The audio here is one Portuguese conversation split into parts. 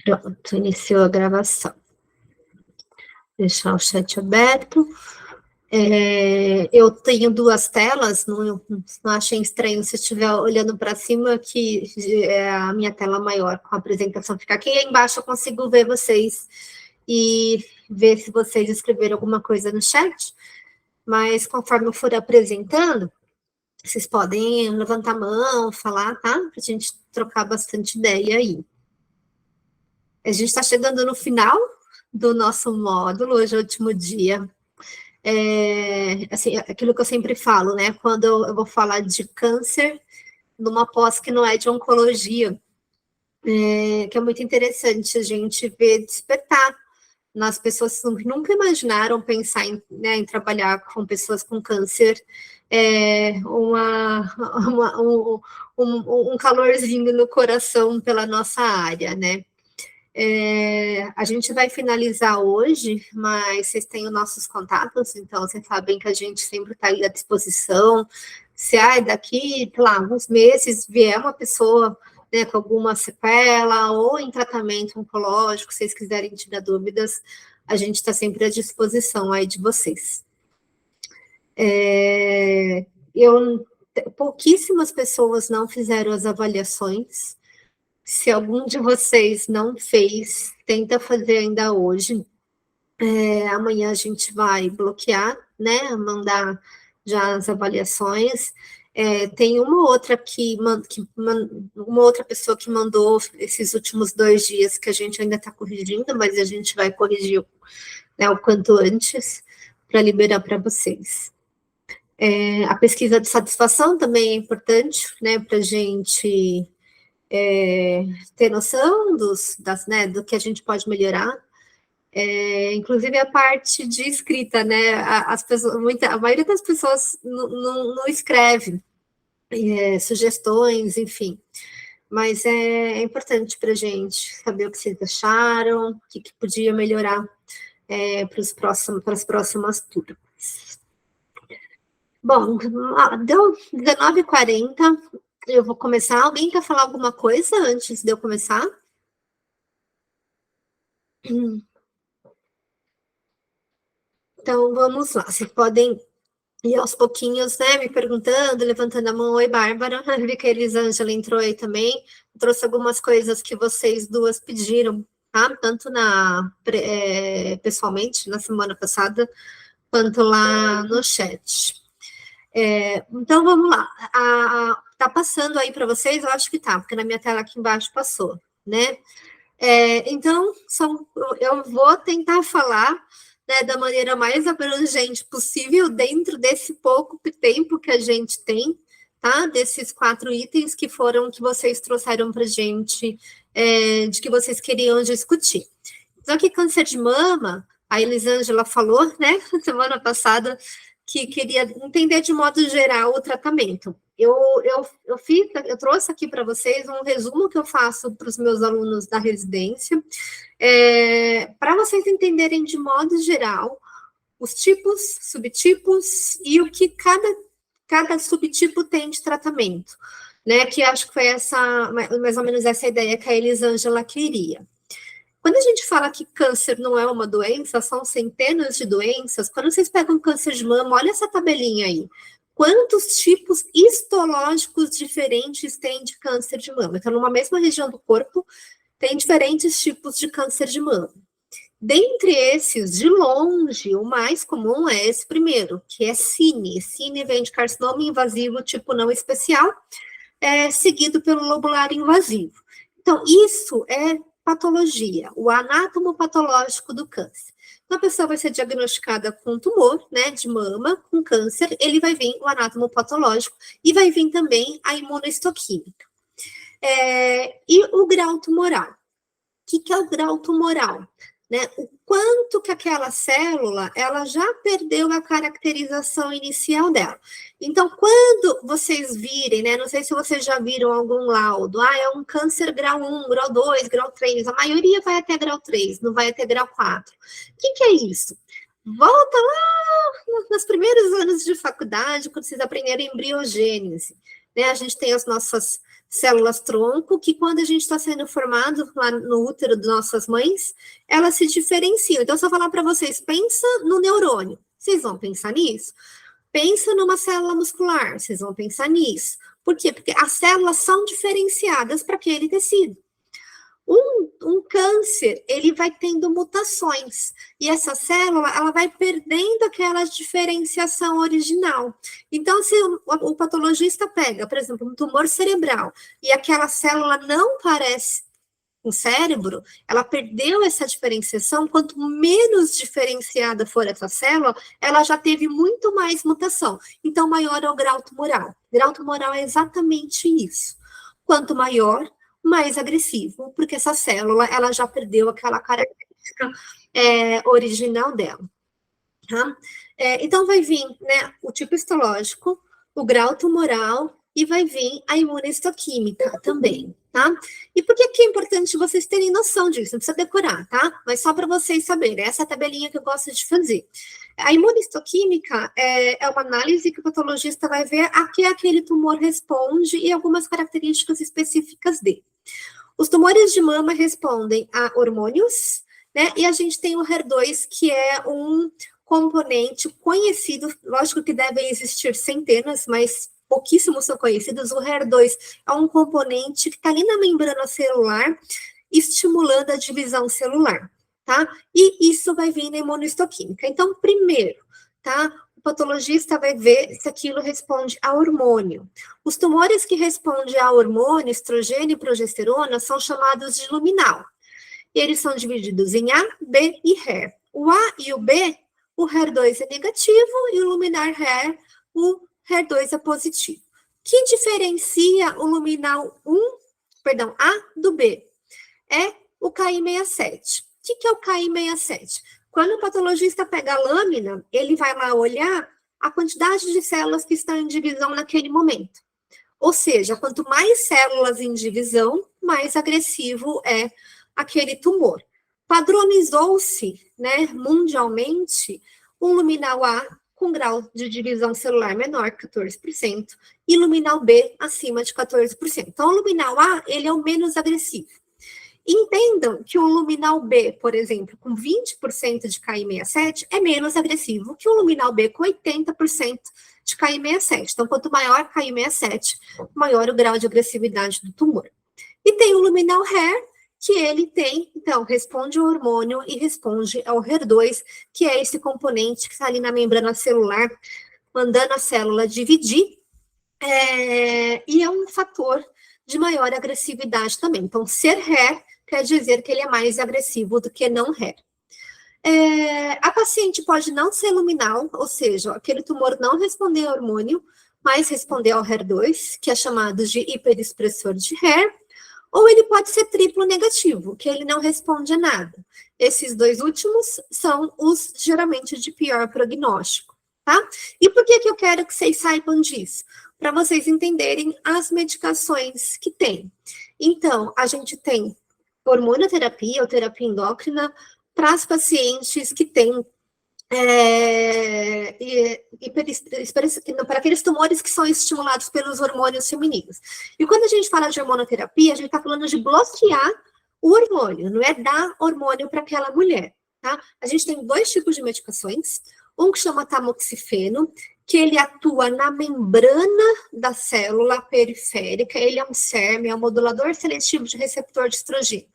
Pronto, iniciou a gravação. Deixar o chat aberto. Eu tenho duas telas, não achem estranho se estiver olhando para cima, que é a minha tela maior, com a apresentação fica aqui, e embaixo eu consigo ver vocês e ver se vocês escreveram alguma coisa no chat, mas conforme eu for apresentando, vocês podem levantar a mão, falar, tá? Para a gente trocar bastante ideia aí. A gente está chegando no final do nosso módulo, hoje é o último dia. Assim, aquilo que eu sempre falo, né? Quando eu vou falar de câncer, numa pós que não é de oncologia, que é muito interessante a gente ver despertar nas pessoas que nunca imaginaram pensar em trabalhar com pessoas com câncer, um calorzinho no coração pela nossa área, né? A gente vai finalizar hoje, mas vocês têm os nossos contatos, então vocês sabem que a gente sempre está aí à disposição. Se daqui, sei lá, uns meses vier uma pessoa, né, com alguma sequela ou em tratamento oncológico, se vocês quiserem tirar dúvidas, a gente está sempre à disposição aí de vocês. Pouquíssimas pessoas não fizeram as avaliações. Se algum de vocês não fez, tenta fazer ainda hoje. Amanhã a gente vai bloquear, né? Mandar já as avaliações. Tem uma outra uma outra pessoa que mandou esses últimos 2 dias que a gente ainda está corrigindo, mas a gente vai corrigir, né, o quanto antes para liberar para vocês. A pesquisa de satisfação também é importante, né? Para a gente ter noção do que a gente pode melhorar, inclusive a parte de escrita, né? A maioria das pessoas não escreve sugestões, enfim, mas é importante para a gente saber o que vocês acharam, o que podia melhorar para as próximas turmas. Bom, deu 19h40. Eu vou começar. Alguém quer falar alguma coisa antes de eu começar? Então, vamos lá. Vocês podem ir aos pouquinhos, né, me perguntando, levantando a mão. Oi, Bárbara. Vi que a Elisângela entrou aí também. Trouxe algumas coisas que vocês duas pediram, tá? Tanto pessoalmente, na semana passada, quanto lá no chat. Então, vamos lá. Tá passando aí para vocês? Eu acho que tá, porque na minha tela aqui embaixo passou, né? Então, eu vou tentar falar, né, da maneira mais abrangente possível, dentro desse pouco tempo que a gente tem, tá? Desses 4 itens que vocês trouxeram para a gente, de que vocês queriam discutir. Então, aqui, câncer de mama, a Elisângela falou, né, semana passada, que queria entender de modo geral o tratamento. Eu trouxe aqui para vocês um resumo que eu faço para os meus alunos da residência, para vocês entenderem de modo geral os tipos, subtipos e o que cada subtipo tem de tratamento, né? Que acho que foi mais ou menos essa ideia que a Elisângela queria. Quando a gente fala que câncer não é uma doença, são centenas de doenças. Quando vocês pegam câncer de mama, olha essa tabelinha aí. Quantos tipos histológicos diferentes tem de câncer de mama? Então, numa mesma região do corpo, tem diferentes tipos de câncer de mama. Dentre esses, de longe, o mais comum é esse primeiro, que é CINI. CINI vem de carcinoma invasivo tipo não especial, seguido pelo lobular invasivo. Então, isso é patologia, o anátomo patológico do câncer. Então, a pessoa vai ser diagnosticada com tumor, né, de mama, com câncer, ele vai vir o anátomo patológico e vai vir também a imunohistoquímica. E o grau tumoral. O que é o grau tumoral? Né? O quanto que aquela célula, ela já perdeu a caracterização inicial dela. Então, quando vocês virem, né, não sei se vocês já viram algum laudo, é um câncer grau 1, grau 2, grau 3, a maioria vai até grau 3, não vai até grau 4. O que é isso? Volta lá nos primeiros anos de faculdade, quando vocês aprenderam embriogênese, né, a gente tem as nossas células-tronco, que quando a gente está sendo formado lá no útero das nossas mães, elas se diferenciam. Então, se eu falar para vocês, pensa no neurônio, vocês vão pensar nisso? Pensa numa célula muscular, vocês vão pensar nisso. Por quê? Porque as células são diferenciadas para aquele tecido. Um câncer, ele vai tendo mutações, e essa célula, ela vai perdendo aquela diferenciação original. Então, se o patologista pega, por exemplo, um tumor cerebral, e aquela célula não parece um cérebro, ela perdeu essa diferenciação, quanto menos diferenciada for essa célula, ela já teve muito mais mutação. Então, maior é o grau tumoral. O grau tumoral é exatamente isso. Quanto maior, mais agressivo, porque essa célula, ela já perdeu aquela característica original dela. Tá? Então, vai vir, né, o tipo histológico, o grau tumoral, e vai vir a imunohistoquímica também, tá? E por que é importante vocês terem noção disso? Não precisa decorar, tá? Mas só para vocês saberem, essa é a tabelinha que eu gosto de fazer. A imunohistoquímica é uma análise que o patologista vai ver a que aquele tumor responde e algumas características específicas dele. Os tumores de mama respondem a hormônios, né? E a gente tem o HER2, que é um componente conhecido, lógico que devem existir centenas, mas pouquíssimos são conhecidos. O HER2 é um componente que está ali na membrana celular, estimulando a divisão celular, tá? E isso vai vir na imunohistoquímica. Então, primeiro, tá? O patologista vai ver se aquilo responde a hormônio. Os tumores que respondem a hormônio, estrogênio e progesterona, são chamados de luminal. E eles são divididos em A, B e HER. O A e o B, o HER2 é negativo e o luminar HER, o HER2 é positivo. Que diferencia o luminal A do B? É o KI67. O que é o KI67? Quando o patologista pega a lâmina, ele vai lá olhar a quantidade de células que estão em divisão naquele momento. Ou seja, quanto mais células em divisão, mais agressivo é aquele tumor. Padronizou-se, né, mundialmente, um luminal A com grau de divisão celular menor, 14%, e luminal B acima de 14%. Então, o luminal A, ele é o menos agressivo. Entendam que o luminal B, por exemplo, com 20% de KI67, é menos agressivo que o luminal B com 80% de KI67. Então, quanto maior KI67, maior o grau de agressividade do tumor. E tem o luminal HER, que ele tem, então, responde ao hormônio e responde ao HER2, que é esse componente que está ali na membrana celular, mandando a célula dividir, e é um fator de maior agressividade também. Então, ser HER quer dizer que ele é mais agressivo do que não HER. A paciente pode não ser luminal, ou seja, aquele tumor não responder ao hormônio, mas responder ao HER2, que é chamado de hiperexpressor de HER, ou ele pode ser triplo negativo, que ele não responde a nada. Esses dois últimos são os, geralmente, de pior prognóstico, tá? E por que eu quero que vocês saibam disso? Para vocês entenderem as medicações que tem. Então, a gente tem hormonoterapia ou terapia endócrina para as pacientes que têm para aqueles tumores que são estimulados pelos hormônios femininos. E quando a gente fala de hormonoterapia, a gente está falando de bloquear o hormônio, não é dar hormônio para aquela mulher, tá? A gente tem dois tipos de medicações, um que chama tamoxifeno, que ele atua na membrana da célula periférica, ele é um SERM, é um modulador seletivo de receptor de estrogênio.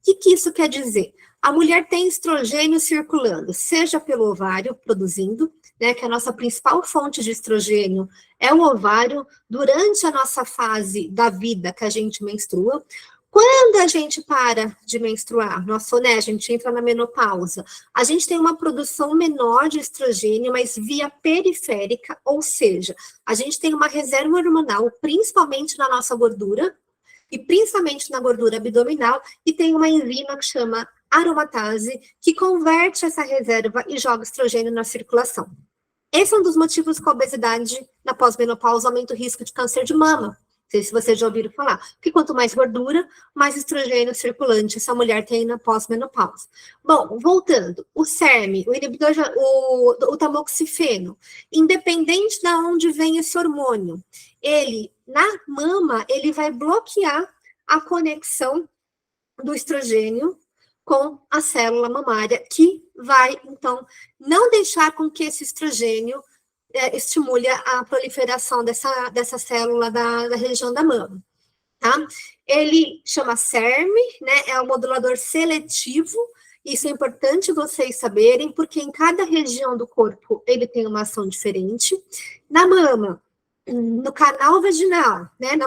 O que isso quer dizer? A mulher tem estrogênio circulando, seja pelo ovário produzindo, né, que a nossa principal fonte de estrogênio é o ovário, durante a nossa fase da vida que a gente menstrua. Quando a gente para de menstruar, a gente entra na menopausa, a gente tem uma produção menor de estrogênio, mas via periférica, ou seja, a gente tem uma reserva hormonal, principalmente na nossa gordura, e principalmente na gordura abdominal, e tem uma enzima que chama aromatase, que converte essa reserva e joga estrogênio na circulação. Esse é um dos motivos que a obesidade na pós-menopausa aumenta o risco de câncer de mama. Não sei se vocês já ouviram falar. Porque quanto mais gordura, mais estrogênio circulante essa mulher tem na pós-menopausa. Bom, voltando, o SERM, o inibidor, o tamoxifeno, independente de onde vem esse hormônio, ele na mama, ele vai bloquear a conexão do estrogênio com a célula mamária, que vai, então, não deixar com que esse estrogênio estimule a proliferação dessa célula da região da mama, tá? Ele chama SERM, né? É um modulador seletivo. Isso é importante vocês saberem, porque em cada região do corpo ele tem uma ação diferente. Na mama, no canal vaginal, né,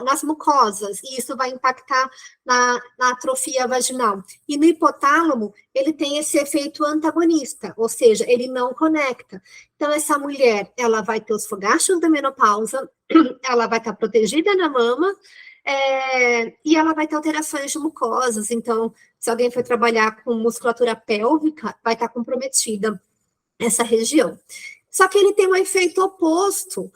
nas mucosas, e isso vai impactar na atrofia vaginal. E no hipotálamo, ele tem esse efeito antagonista, ou seja, ele não conecta. Então, essa mulher, ela vai ter os fogachos da menopausa, ela vai estar protegida na mama, e ela vai ter alterações de mucosas. Então, se alguém for trabalhar com musculatura pélvica, vai estar comprometida essa região. Só que ele tem um efeito oposto,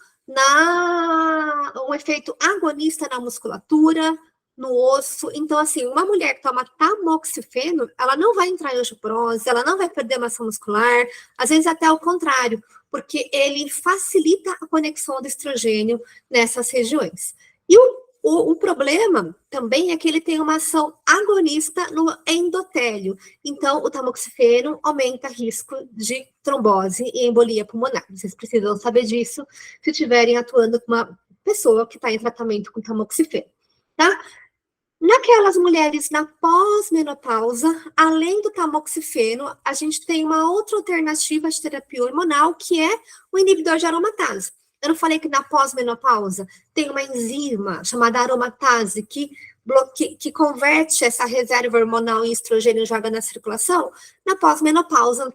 um efeito agonista na musculatura, no osso. Então, assim, uma mulher que toma tamoxifeno, ela não vai entrar em osteoporose, ela não vai perder massa muscular, às vezes até o contrário, porque ele facilita a conexão do estrogênio nessas regiões. E o problema também é que ele tem uma ação agonista no endotélio. Então, o tamoxifeno aumenta o risco de trombose e embolia pulmonar. Vocês precisam saber disso se estiverem atuando com uma pessoa que está em tratamento com tamoxifeno, tá? Naquelas mulheres na pós-menopausa, além do tamoxifeno, a gente tem uma outra alternativa de terapia hormonal, que é o inibidor de aromatase. Eu não falei que na pós-menopausa tem uma enzima chamada aromatase que converte essa reserva hormonal em estrogênio e joga na circulação? Na pós-menopausa,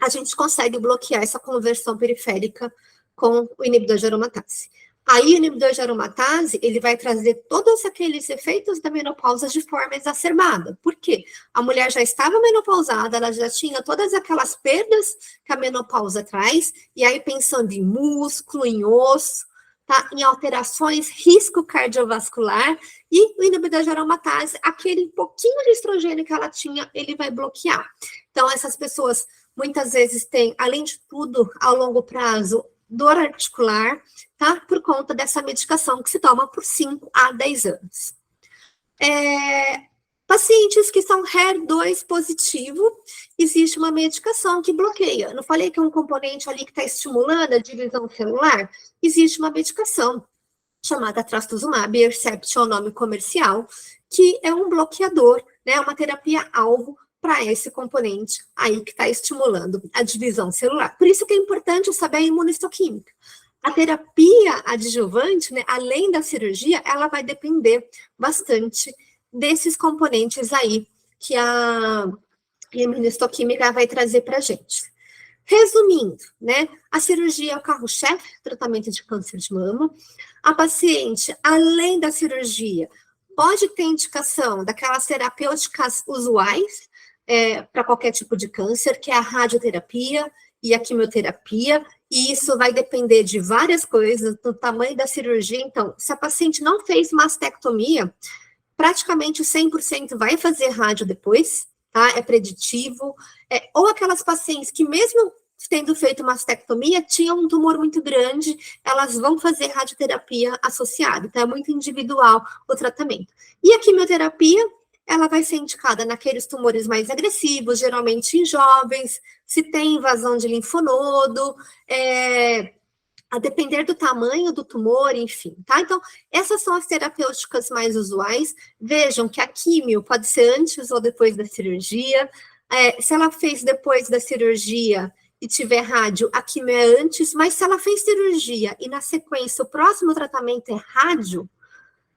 a gente consegue bloquear essa conversão periférica com o inibidor de aromatase. Aí, o inibidor de aromatase, ele vai trazer todos aqueles efeitos da menopausa de forma exacerbada. Por quê? A mulher já estava menopausada, ela já tinha todas aquelas perdas que a menopausa traz, e aí pensando em músculo, em osso, tá? Em alterações, risco cardiovascular, e o inibidor de aromatase, aquele pouquinho de estrogênio que ela tinha, ele vai bloquear. Então, essas pessoas, muitas vezes, têm, além de tudo, ao longo prazo, dor articular, tá? Por conta dessa medicação que se toma por 5 a 10 anos. Pacientes que são HER2 positivo, existe uma medicação que bloqueia. Eu não falei que é um componente ali que está estimulando a divisão celular? Existe uma medicação chamada trastuzumab, Herceptin é o nome comercial, que é um bloqueador, né? Uma terapia-alvo para esse componente aí que está estimulando a divisão celular. Por isso que é importante saber a imunistoquímica. A terapia adjuvante, né, além da cirurgia, ela vai depender bastante desses componentes aí que a imunistoquímica vai trazer para a gente. Resumindo, né, a cirurgia é o carro-chefe do tratamento de câncer de mama. A paciente, além da cirurgia, pode ter indicação daquelas terapêuticas usuais, para qualquer tipo de câncer, que é a radioterapia e a quimioterapia, e isso vai depender de várias coisas, do tamanho da cirurgia. Então, se a paciente não fez mastectomia, praticamente 100% vai fazer rádio depois, tá? É preditivo. Ou aquelas pacientes que, mesmo tendo feito mastectomia, tinham um tumor muito grande, elas vão fazer radioterapia associada. Então, é muito individual o tratamento. E a quimioterapia, ela vai ser indicada naqueles tumores mais agressivos, geralmente em jovens, se tem invasão de linfonodo, a depender do tamanho do tumor, enfim, tá? Então, essas são as terapêuticas mais usuais. Vejam que a químio pode ser antes ou depois da cirurgia. Se ela fez depois da cirurgia e tiver rádio, a químio é antes, mas se ela fez cirurgia e na sequência o próximo tratamento é rádio,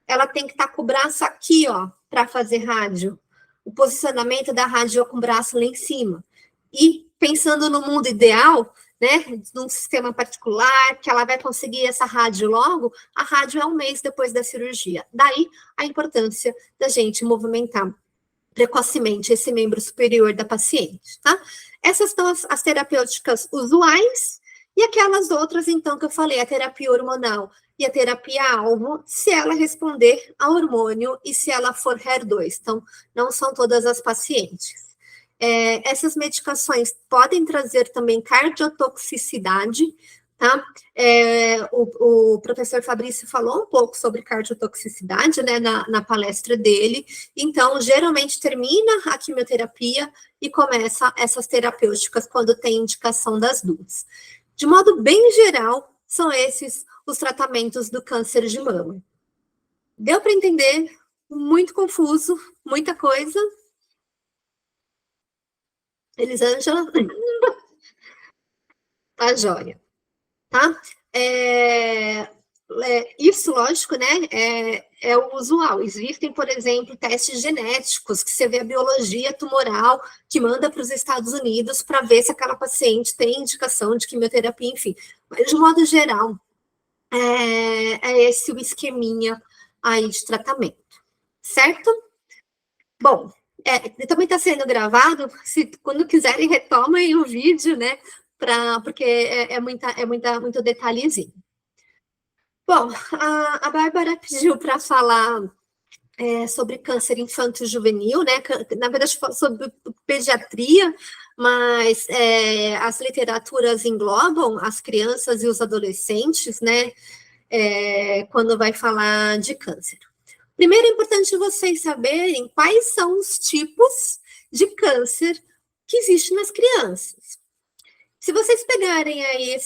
ela tem que estar com o braço aqui, ó, para fazer rádio. O posicionamento da rádio é com o braço lá em cima. E pensando no mundo ideal, né, num sistema particular, que ela vai conseguir essa rádio logo, a rádio é um mês depois da cirurgia. Daí a importância da gente movimentar precocemente esse membro superior da paciente, tá? Essas são as terapêuticas usuais, e aquelas outras, então, que eu falei, a terapia hormonal e a terapia-alvo, se ela responder a hormônio e se ela for HER2. Então, não são todas as pacientes. Essas medicações podem trazer também cardiotoxicidade, tá? O professor Fabrício falou um pouco sobre cardiotoxicidade, né, na palestra dele. Então, geralmente termina a quimioterapia e começa essas terapêuticas quando tem indicação das duas. De modo bem geral, são esses os tratamentos do câncer de mama. Deu para entender? Muito confuso, muita coisa. Elisângela? Tá joia, tá? Isso, lógico, né? É o usual. Existem, por exemplo, testes genéticos que você vê a biologia tumoral que manda para os Estados Unidos para ver se aquela paciente tem indicação de quimioterapia, enfim. Mas, de modo geral, esse o esqueminha aí de tratamento, certo? Bom, também está sendo gravado, se quando quiserem retomem o vídeo, né? Porque muito detalhezinho. Bom, a Bárbara pediu para falar sobre câncer infanto-juvenil, né? Na verdade, sobre pediatria, mas as literaturas englobam as crianças e os adolescentes, né? Quando vai falar de câncer. Primeiro, é importante vocês saberem quais são os tipos de câncer que existem nas crianças. Se vocês pegarem aí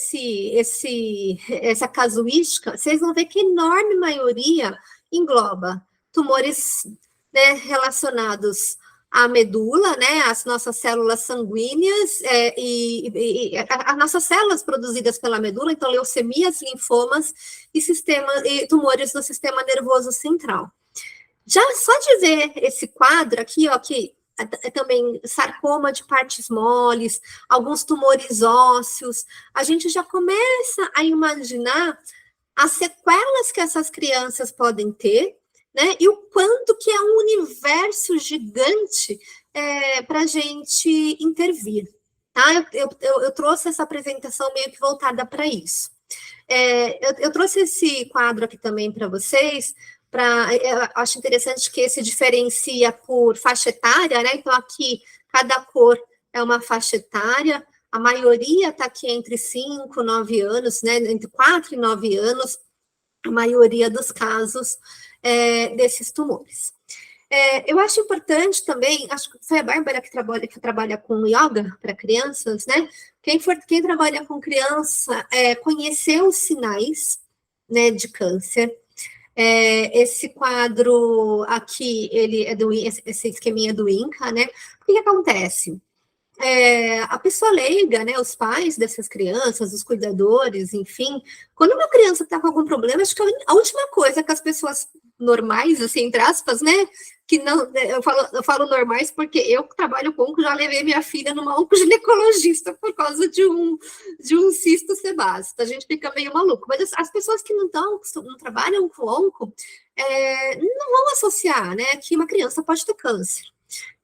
essa casuística, vocês vão ver que a enorme maioria engloba tumores, né, relacionados à medula, né, às nossas células sanguíneas e as nossas células produzidas pela medula, então leucemias, linfomas e tumores no sistema nervoso central. Já só de ver esse quadro aqui, ó, que também sarcoma de partes moles, alguns tumores ósseos, a gente já começa a imaginar as sequelas que essas crianças podem ter, né, e o quanto que é um universo gigante para a gente intervir, tá? Eu trouxe essa apresentação meio que voltada para isso. Eu trouxe esse quadro aqui também para vocês, acho interessante que se diferencia por faixa etária, né? Então, aqui, cada cor é uma faixa etária, a maioria está aqui entre 5 e 9 anos, né? Entre 4 e 9 anos, a maioria dos casos desses tumores. Eu acho importante também, acho que foi a Bárbara que trabalha com yoga para crianças, né? Quem trabalha com criança, conhecer os sinais, né, de câncer. Esse quadro aqui, ele esse esqueminha do INCA, né? O que acontece? A pessoa leiga, né, os pais dessas crianças, os cuidadores, enfim, quando uma criança está com algum problema, acho que a última coisa que as pessoas normais, assim, entre aspas, né, que não, eu falo normais porque eu trabalho com onco, já levei minha filha numa oncoginecologista por causa de um cisto sebáceo, a gente fica meio maluco, mas as pessoas que não trabalham com onco, não vão associar, né, que uma criança pode ter câncer,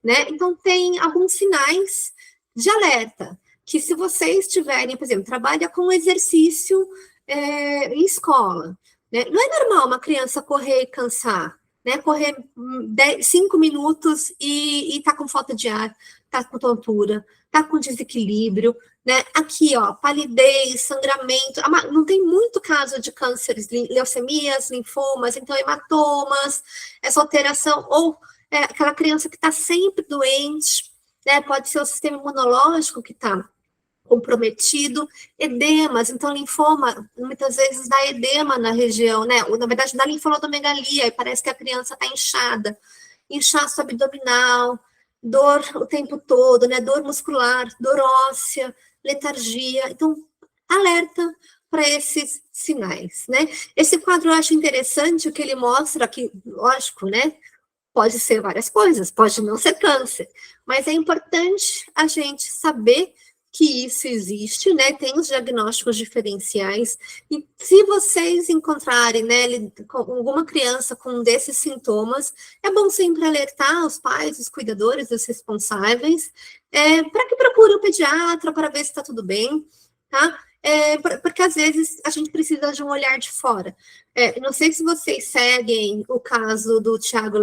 né, então tem alguns sinais de alerta, que se vocês tiverem, por exemplo, trabalha com exercício em escola, né? Não é normal uma criança correr e cansar, né? Correr 5 minutos e tá com falta de ar, tá com tontura, tá com desequilíbrio, né? Aqui, ó, palidez, sangramento, não tem muito caso de cânceres, leucemias, linfomas, então hematomas, essa alteração, ou aquela criança que está sempre doente, né? Pode ser o sistema imunológico que está comprometido, edemas, então linfoma, muitas vezes dá edema na região, né? Na verdade, dá linfonodomegalia, e parece que a criança está inchada, inchaço abdominal, dor o tempo todo, né? Dor muscular, dor óssea, letargia, então, alerta para esses sinais, né? Esse quadro eu acho interessante, o que ele mostra aqui, lógico, né? Pode ser várias coisas, pode não ser câncer, mas é importante a gente saber que isso existe, né? Tem os diagnósticos diferenciais, e se vocês encontrarem, né, alguma criança com um desses sintomas, é bom sempre alertar os pais, os cuidadores, os responsáveis, para que procurem o pediatra para ver se está tudo bem, tá? Porque às vezes a gente precisa de um olhar de fora. Não sei se vocês seguem o caso do Thiago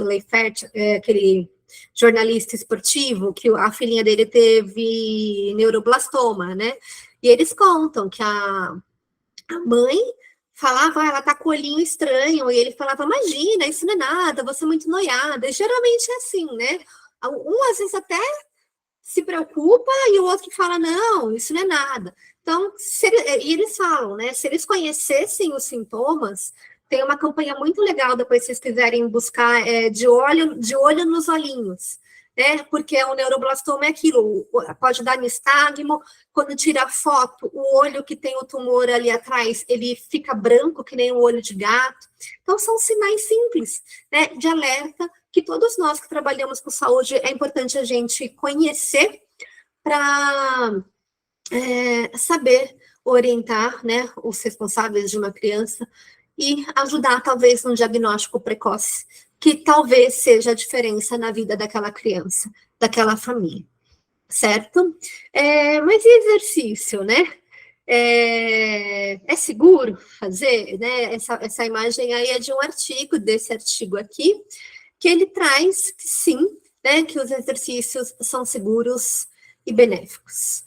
Leifert, que ele jornalista esportivo, que a filhinha dele teve neuroblastoma, né? E eles contam que a mãe falava, ela tá com o olhinho estranho, e ele falava, imagina, isso não é nada, você é muito noiada. E geralmente é assim, né? Um às vezes até se preocupa e o outro fala, não, isso não é nada. Então, e eles falam, né? Se eles conhecessem os sintomas, tem uma campanha muito legal, depois vocês quiserem buscar, de olho nos olhinhos, né? Porque o neuroblastoma é aquilo, pode dar nistagmo, quando tira a foto, o olho que tem o tumor ali atrás, ele fica branco, que nem o olho de gato. Então, são sinais simples, né, de alerta, que todos nós que trabalhamos com saúde, é importante a gente conhecer para saber orientar, né, os responsáveis de uma criança e ajudar, talvez, no diagnóstico precoce, que talvez seja a diferença na vida daquela criança, daquela família, certo? Mas e exercício, né? É seguro fazer, né? Essa imagem aí é de um artigo, desse artigo aqui, que ele traz que sim, né, que os exercícios são seguros e benéficos.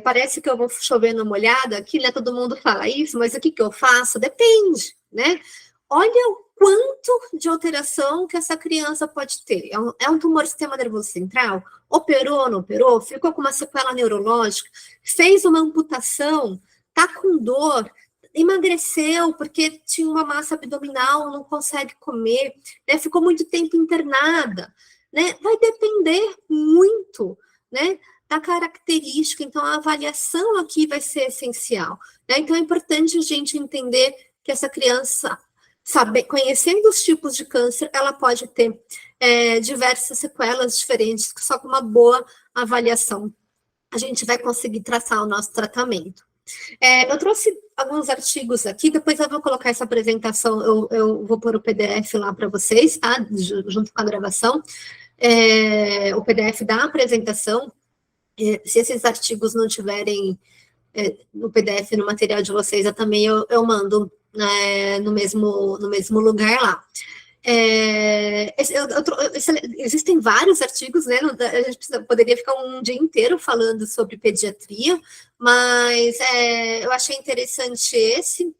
Parece que eu vou chover numa molhada aqui, né? Todo mundo fala isso, mas o que eu faço? Depende, né? Olha o quanto de alteração que essa criança pode ter. É um tumor do sistema nervoso central? Operou, não operou? Ficou com uma sequela neurológica? Fez uma amputação? Tá com dor? Emagreceu porque tinha uma massa abdominal, não consegue comer, né? Ficou muito tempo internada, né? Vai depender muito, né, da característica. Então, a avaliação aqui vai ser essencial, né? Então, é importante a gente entender que essa criança, conhecendo os tipos de câncer, ela pode ter diversas sequelas diferentes, que só com uma boa avaliação a gente vai conseguir traçar o nosso tratamento. Eu trouxe alguns artigos aqui, depois eu vou colocar essa apresentação, eu vou pôr o PDF lá para vocês, tá? Junto com a gravação, o PDF da apresentação. Se esses artigos não tiverem no PDF, no material de vocês, eu mando, né, no mesmo lugar lá. Existem vários artigos, né? A gente poderia ficar um dia inteiro falando sobre pediatria, mas eu achei interessante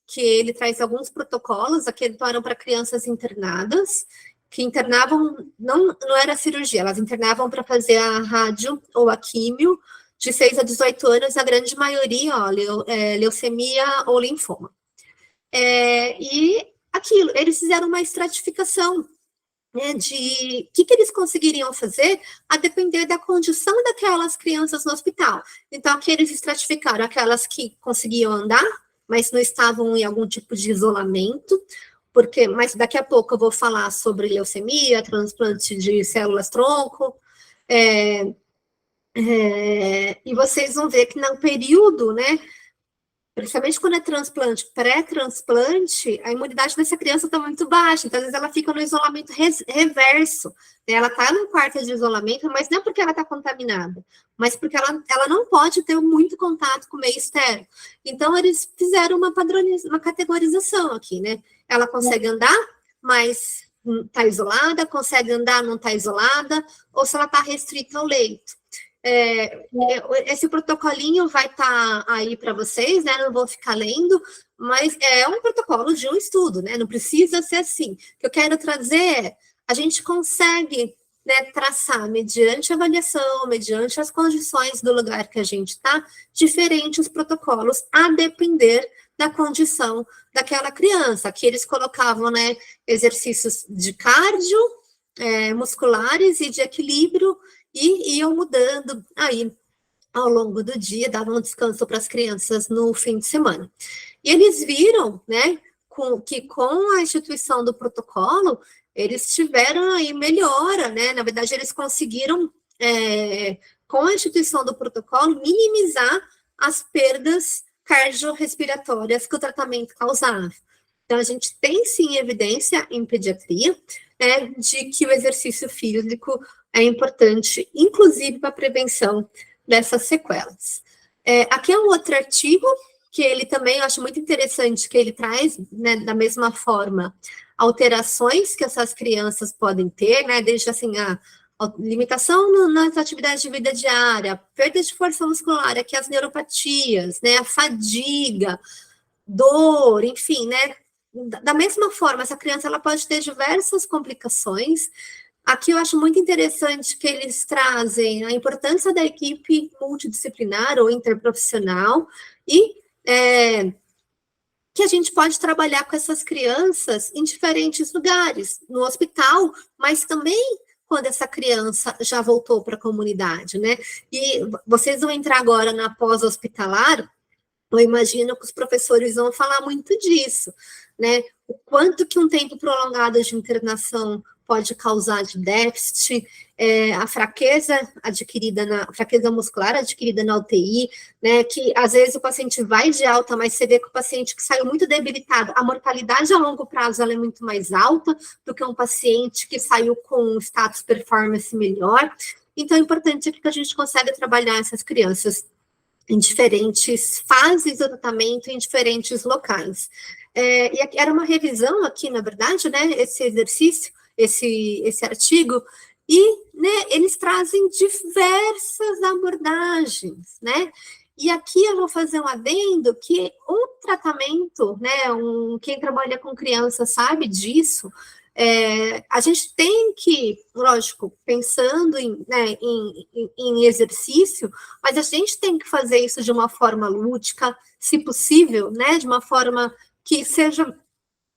que ele traz alguns protocolos. Aqui eles eram para crianças internadas, que internavam, não era cirurgia, elas internavam para fazer a rádio ou a químio de 6 a 18 anos, a grande maioria, leucemia ou linfoma. E aquilo, eles fizeram uma estratificação, né, de o que eles conseguiriam fazer a depender da condição daquelas crianças no hospital. Então, aqui eles estratificaram aquelas que conseguiam andar, mas não estavam em algum tipo de isolamento, mas daqui a pouco eu vou falar sobre leucemia, transplante de células-tronco, e vocês vão ver que no período, né, principalmente quando é transplante, pré-transplante, a imunidade dessa criança está muito baixa, então às vezes ela fica no isolamento reverso, né? Ela está no quarto de isolamento, mas não porque ela está contaminada, mas porque ela não pode ter muito contato com o meio externo. Então eles fizeram uma categorização aqui, né? Ela consegue andar, mas está isolada, consegue andar, não está isolada, ou se ela está restrita ao leito. Esse protocolinho vai estar aí para vocês, né? Não vou ficar lendo, mas é um protocolo de um estudo, né? Não precisa ser assim. O que eu quero trazer a gente consegue, né, traçar, mediante a avaliação, mediante as condições do lugar que a gente está, diferentes protocolos a depender da condição daquela criança. Aqui eles colocavam, né, exercícios de cardio, musculares e de equilíbrio, e iam mudando aí ao longo do dia, davam um descanso para as crianças no fim de semana. E eles viram, né, que com a instituição do protocolo, eles tiveram aí melhora, né? Na verdade, eles conseguiram, com a instituição do protocolo, minimizar as perdas cardiorrespiratórias que o tratamento causava. Então, a gente tem sim evidência em pediatria, né, de que o exercício físico é importante, inclusive para a prevenção dessas sequelas. Aqui é um outro artigo que ele também, eu acho muito interessante, que ele traz, né, da mesma forma, alterações que essas crianças podem ter, né, desde assim, a limitação nas atividades de vida diária, perda de força muscular, aqui as neuropatias, né, a fadiga, dor, enfim, né, da mesma forma, essa criança ela pode ter diversas complicações. Aqui eu acho muito interessante que eles trazem a importância da equipe multidisciplinar ou interprofissional e que a gente pode trabalhar com essas crianças em diferentes lugares, no hospital, mas também quando essa criança já voltou para a comunidade, né? E vocês vão entrar agora na pós-hospitalar, eu imagino que os professores vão falar muito disso, né? O quanto que um tempo prolongado de internação pode causar de déficit, a fraqueza fraqueza muscular adquirida na UTI, né? Que às vezes o paciente vai de alta, mas você vê que o paciente que saiu muito debilitado, a mortalidade a longo prazo ela é muito mais alta do que um paciente que saiu com um status performance melhor. Então, é importante que a gente consiga trabalhar essas crianças em diferentes fases do tratamento, em diferentes locais. E aqui, era uma revisão aqui, na verdade, né, esse exercício, esse artigo, e né, eles trazem diversas abordagens, né? E aqui eu vou fazer um adendo que o tratamento, né, quem trabalha com criança sabe disso, a gente tem que, lógico, pensando em exercício, mas a gente tem que fazer isso de uma forma lúdica, se possível, né, de uma forma que seja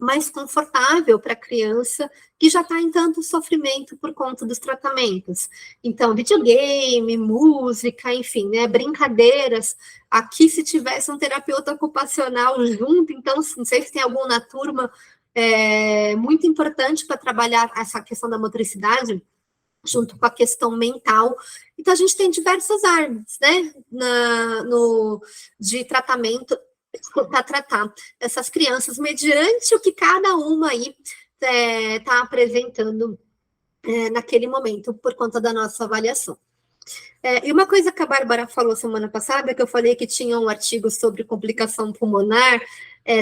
mais confortável para a criança que já está em tanto sofrimento por conta dos tratamentos. Então, videogame, música, enfim, né, brincadeiras. Aqui, se tivesse um terapeuta ocupacional junto, então, não sei se tem algum na turma, muito importante para trabalhar essa questão da motricidade, junto com a questão mental. Então, a gente tem diversas armas, né, de tratamento para tratar essas crianças, mediante o que cada uma aí está apresentando naquele momento, por conta da nossa avaliação. E uma coisa que a Bárbara falou semana passada, que eu falei que tinha um artigo sobre complicação pulmonar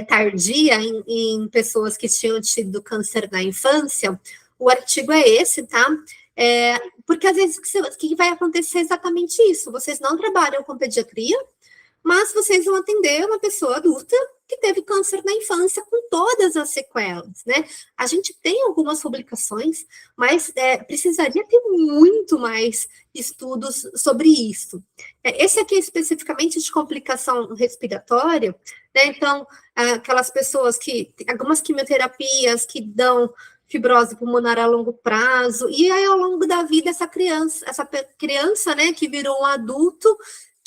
tardia em pessoas que tinham tido câncer na infância, o artigo é esse, tá? Porque às vezes o que vai acontecer é exatamente isso, vocês não trabalham com pediatria, mas vocês vão atender uma pessoa adulta que teve câncer na infância com todas as sequelas, né? A gente tem algumas publicações, mas precisaria ter muito mais estudos sobre isso. Esse aqui é especificamente de complicação respiratória, né? Então, aquelas pessoas algumas quimioterapias que dão fibrose pulmonar a longo prazo, e aí ao longo da vida essa criança, né, que virou um adulto,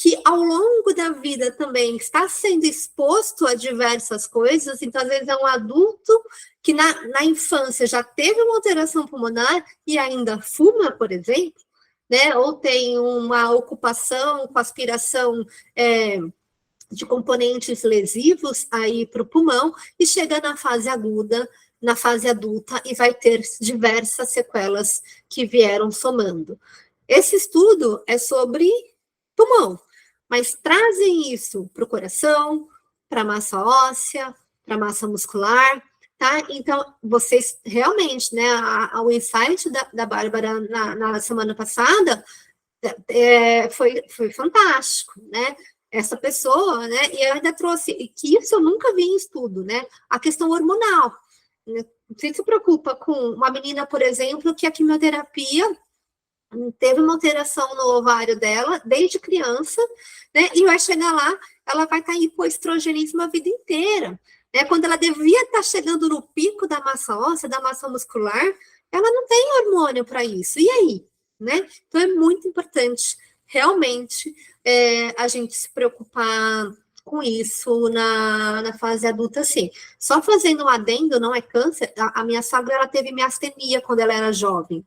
que ao longo da vida também está sendo exposto a diversas coisas, então às vezes é um adulto que na infância já teve uma alteração pulmonar e ainda fuma, por exemplo, né, ou tem uma ocupação com aspiração de componentes lesivos aí para o pulmão, e chega na fase aguda, na fase adulta, e vai ter diversas sequelas que vieram somando. Esse estudo é sobre pulmão, mas trazem isso para o coração, para a massa óssea, para a massa muscular, tá? Então, vocês realmente, né, o insight da Bárbara na semana passada foi fantástico, né? Essa pessoa, né, e eu ainda trouxe, que isso eu nunca vi em estudo, né, a questão hormonal, né? Você se preocupa com uma menina, por exemplo, que a quimioterapia teve uma alteração no ovário dela desde criança, né? E vai chegar lá, ela vai estar hipoestrogenismo a vida inteira, né? Quando ela devia estar chegando no pico da massa óssea, da massa muscular, ela não tem hormônio para isso. E aí, né? Então é muito importante, realmente, a gente se preocupar com isso na fase adulta, sim. Só fazendo um adendo, não é câncer, a minha sogra, ela teve miastenia quando ela era jovem.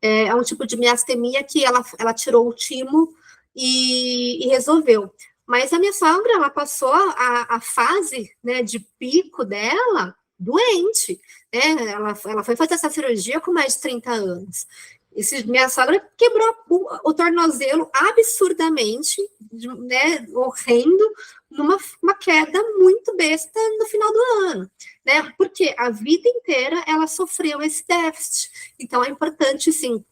É um tipo de miastemia que ela tirou o timo e resolveu. Mas a minha sogra, ela passou a fase, né, de pico dela doente, né? Ela foi fazer essa cirurgia com mais de 30 anos. Minha sogra quebrou o tornozelo absurdamente, né, horrendo, numa queda muito besta no final do ano, né? Porque a vida inteira ela sofreu esse déficit. Então, é importante, sim,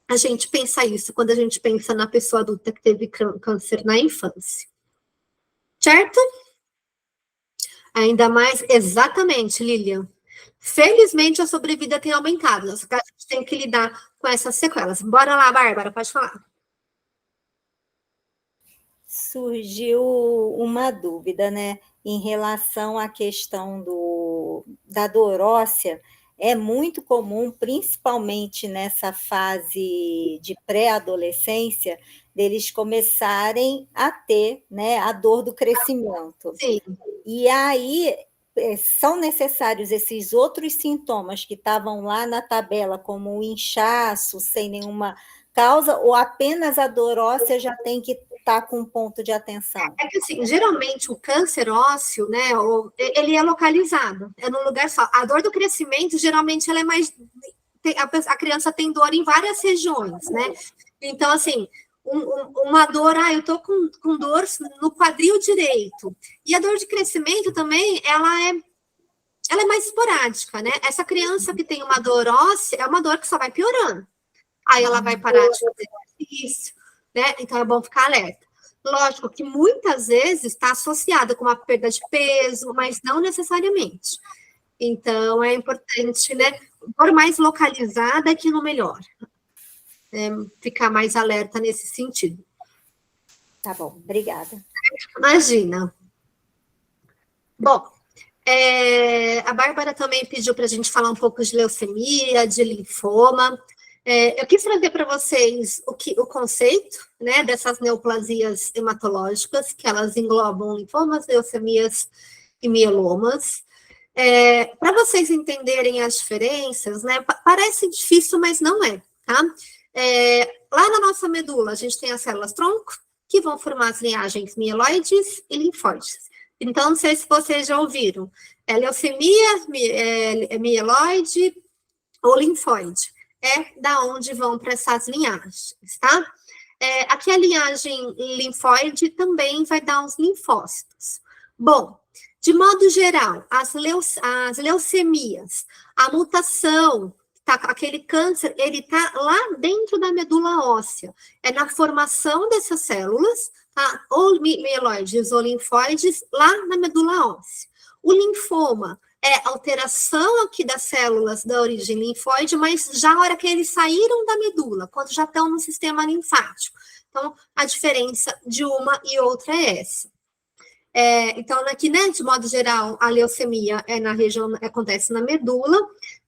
a gente pensar isso quando a gente pensa na pessoa adulta que teve câncer na infância. Certo? Ainda mais, exatamente, Lilian. Felizmente, a sobrevida tem aumentado. A gente tem que lidar com essas sequelas. Bora lá, Bárbara, pode falar. Surgiu uma dúvida, né? Em relação à questão da dor óssea, é muito comum, principalmente nessa fase de pré-adolescência, deles começarem a ter, né, a dor do crescimento. Sim. E aí são necessários esses outros sintomas que estavam lá na tabela, como o inchaço, sem nenhuma causa, ou apenas a dor óssea já tem que estar com um ponto de atenção? É que, assim, geralmente o câncer ósseo, né, ele é localizado, é num lugar só. A dor do crescimento, geralmente, ela é mais... A criança tem dor em várias regiões, né? Então, assim, uma dor, eu tô com dor no quadril direito. E a dor de crescimento também, ela é mais esporádica, né? Essa criança que tem uma dor óssea, é uma dor que só vai piorando. Aí ela vai parar de fazer exercício, né? Então é bom ficar alerta. Lógico que muitas vezes está associada com uma perda de peso, mas não necessariamente. Então é importante, né? Por mais localizada que no melhor. Ficar mais alerta nesse sentido. Tá bom, obrigada. Imagina. Bom, a Bárbara também pediu para a gente falar um pouco de leucemia, de linfoma. Eu quis trazer para vocês o conceito, né, dessas neoplasias hematológicas, que elas englobam linfomas, leucemias e mielomas. Para vocês entenderem as diferenças, né, parece difícil, mas não é, tá? Lá na nossa medula, a gente tem as células-tronco, que vão formar as linhagens mieloides e linfóides. Então, não sei se vocês já ouviram. Leucemia, mieloide ou linfóide. Da onde vão para essas linhagens, tá? Aqui a linhagem linfóide também vai dar os linfócitos. Bom, de modo geral, as leucemias, a mutação, aquele câncer, ele está lá dentro da medula óssea. É na formação dessas células, tá? Ou mieloides ou linfóides, lá na medula óssea. O linfoma é alteração aqui das células da origem linfóide, mas já a hora que eles saíram da medula, quando já estão no sistema linfático. Então, a diferença de uma e outra é essa. Então, aqui, né, de modo geral, a leucemia na região, acontece na medula,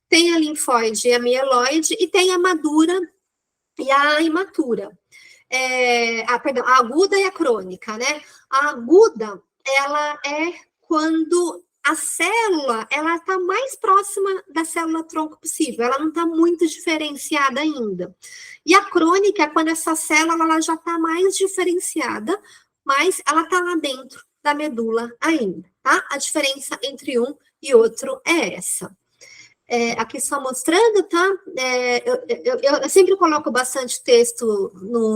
tem a linfóide e a mieloide, e tem a madura e a imatura. Perdão, a aguda e a crônica, né? A aguda, ela é quando a célula, ela está mais próxima da célula-tronco possível, ela não está muito diferenciada ainda. E a crônica é quando essa célula ela já está mais diferenciada, mas ela está lá dentro da medula ainda, tá? A diferença entre um e outro é essa. Aqui só mostrando, tá? Eu sempre coloco bastante texto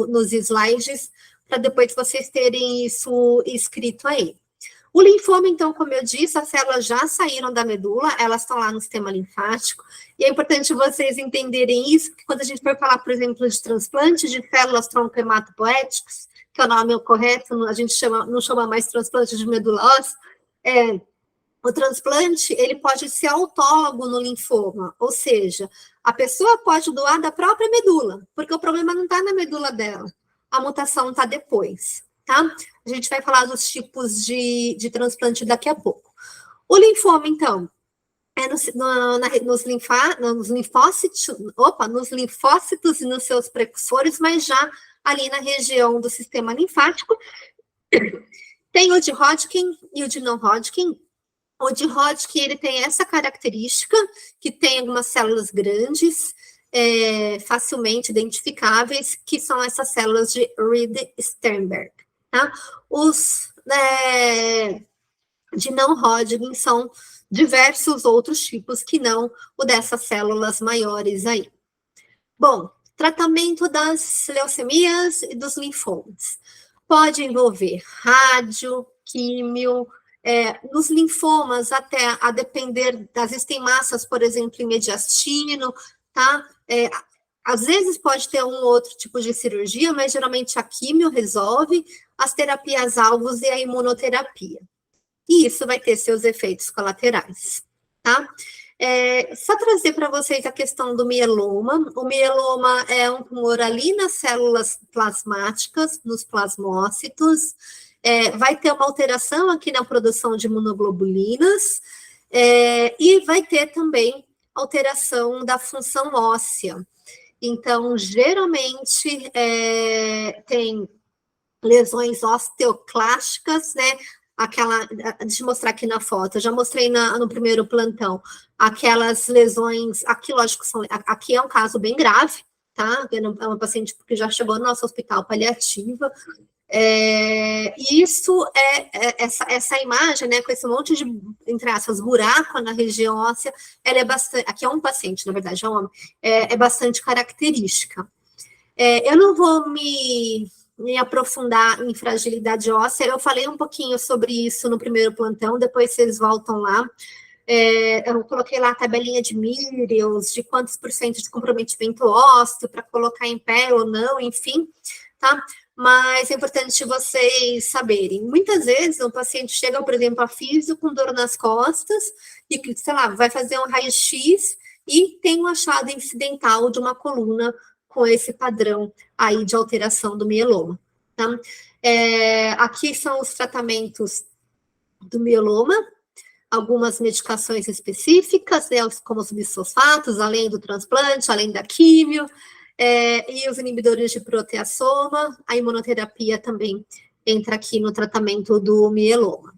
nos slides, para depois vocês terem isso escrito aí. O linfoma, então, como eu disse, as células já saíram da medula, elas estão lá no sistema linfático, e é importante vocês entenderem isso, porque quando a gente for falar, por exemplo, de transplante de células tronco-hematopoéticos, que é o nome correto, a gente não chama mais transplante de medula óssea, o transplante, ele pode ser autólogo no linfoma, ou seja, a pessoa pode doar da própria medula, porque o problema não está na medula dela, a mutação está depois, tá? A gente vai falar dos tipos de transplante daqui a pouco. O linfoma, então, nos linfócitos e nos seus precursores, mas já ali na região do sistema linfático. Tem o de Hodgkin e o de não Hodgkin. O de Hodgkin, ele tem essa característica, que tem algumas células grandes, facilmente identificáveis, que são essas células de Reed-Sternberg. Tá? Os de não Hodgkin são diversos outros tipos que não o dessas células maiores aí. Bom, Tratamento das leucemias e dos linfomas. Pode envolver rádio, químio, nos linfomas, até a depender existem massas, por exemplo, em mediastino, tá? Às vezes pode ter um outro tipo de cirurgia, mas geralmente a químio resolve, as terapias-alvos e a imunoterapia. E isso vai ter seus efeitos colaterais, tá? Só trazer para vocês a questão do mieloma. O mieloma é um tumor ali nas células plasmáticas, nos plasmócitos, vai ter uma alteração aqui na produção de imunoglobulinas, e vai ter também alteração da função óssea. Então, geralmente, tem lesões osteoclásticas, né? Deixa eu mostrar aqui na foto, eu já mostrei no primeiro plantão, aquelas lesões, aqui, lógico, aqui é um caso bem grave, tá? É uma paciente que já chegou no nosso hospital paliativa. Isso essa imagem, né, com esse monte de, entre aspas, buraco na região óssea, ela é bastante, aqui é um paciente, na verdade, é um homem, é bastante característica. Eu não vou me aprofundar em fragilidade óssea, eu falei um pouquinho sobre isso no primeiro plantão, depois vocês voltam lá. Eu coloquei lá a tabelinha de Mirios, de quantos % de comprometimento ósseo, para colocar em pé ou não, enfim, tá? Mas é importante vocês saberem. Muitas vezes o paciente chega, por exemplo, a físio com dor nas costas e, sei lá, vai fazer um raio-x e tem um achado incidental de uma coluna com esse padrão aí de alteração do mieloma, tá? Aqui são os tratamentos do mieloma, algumas medicações específicas, né, como os bisfosfatos, além do transplante, além da químio, e os inibidores de proteasoma, a imunoterapia também entra aqui no tratamento do mieloma.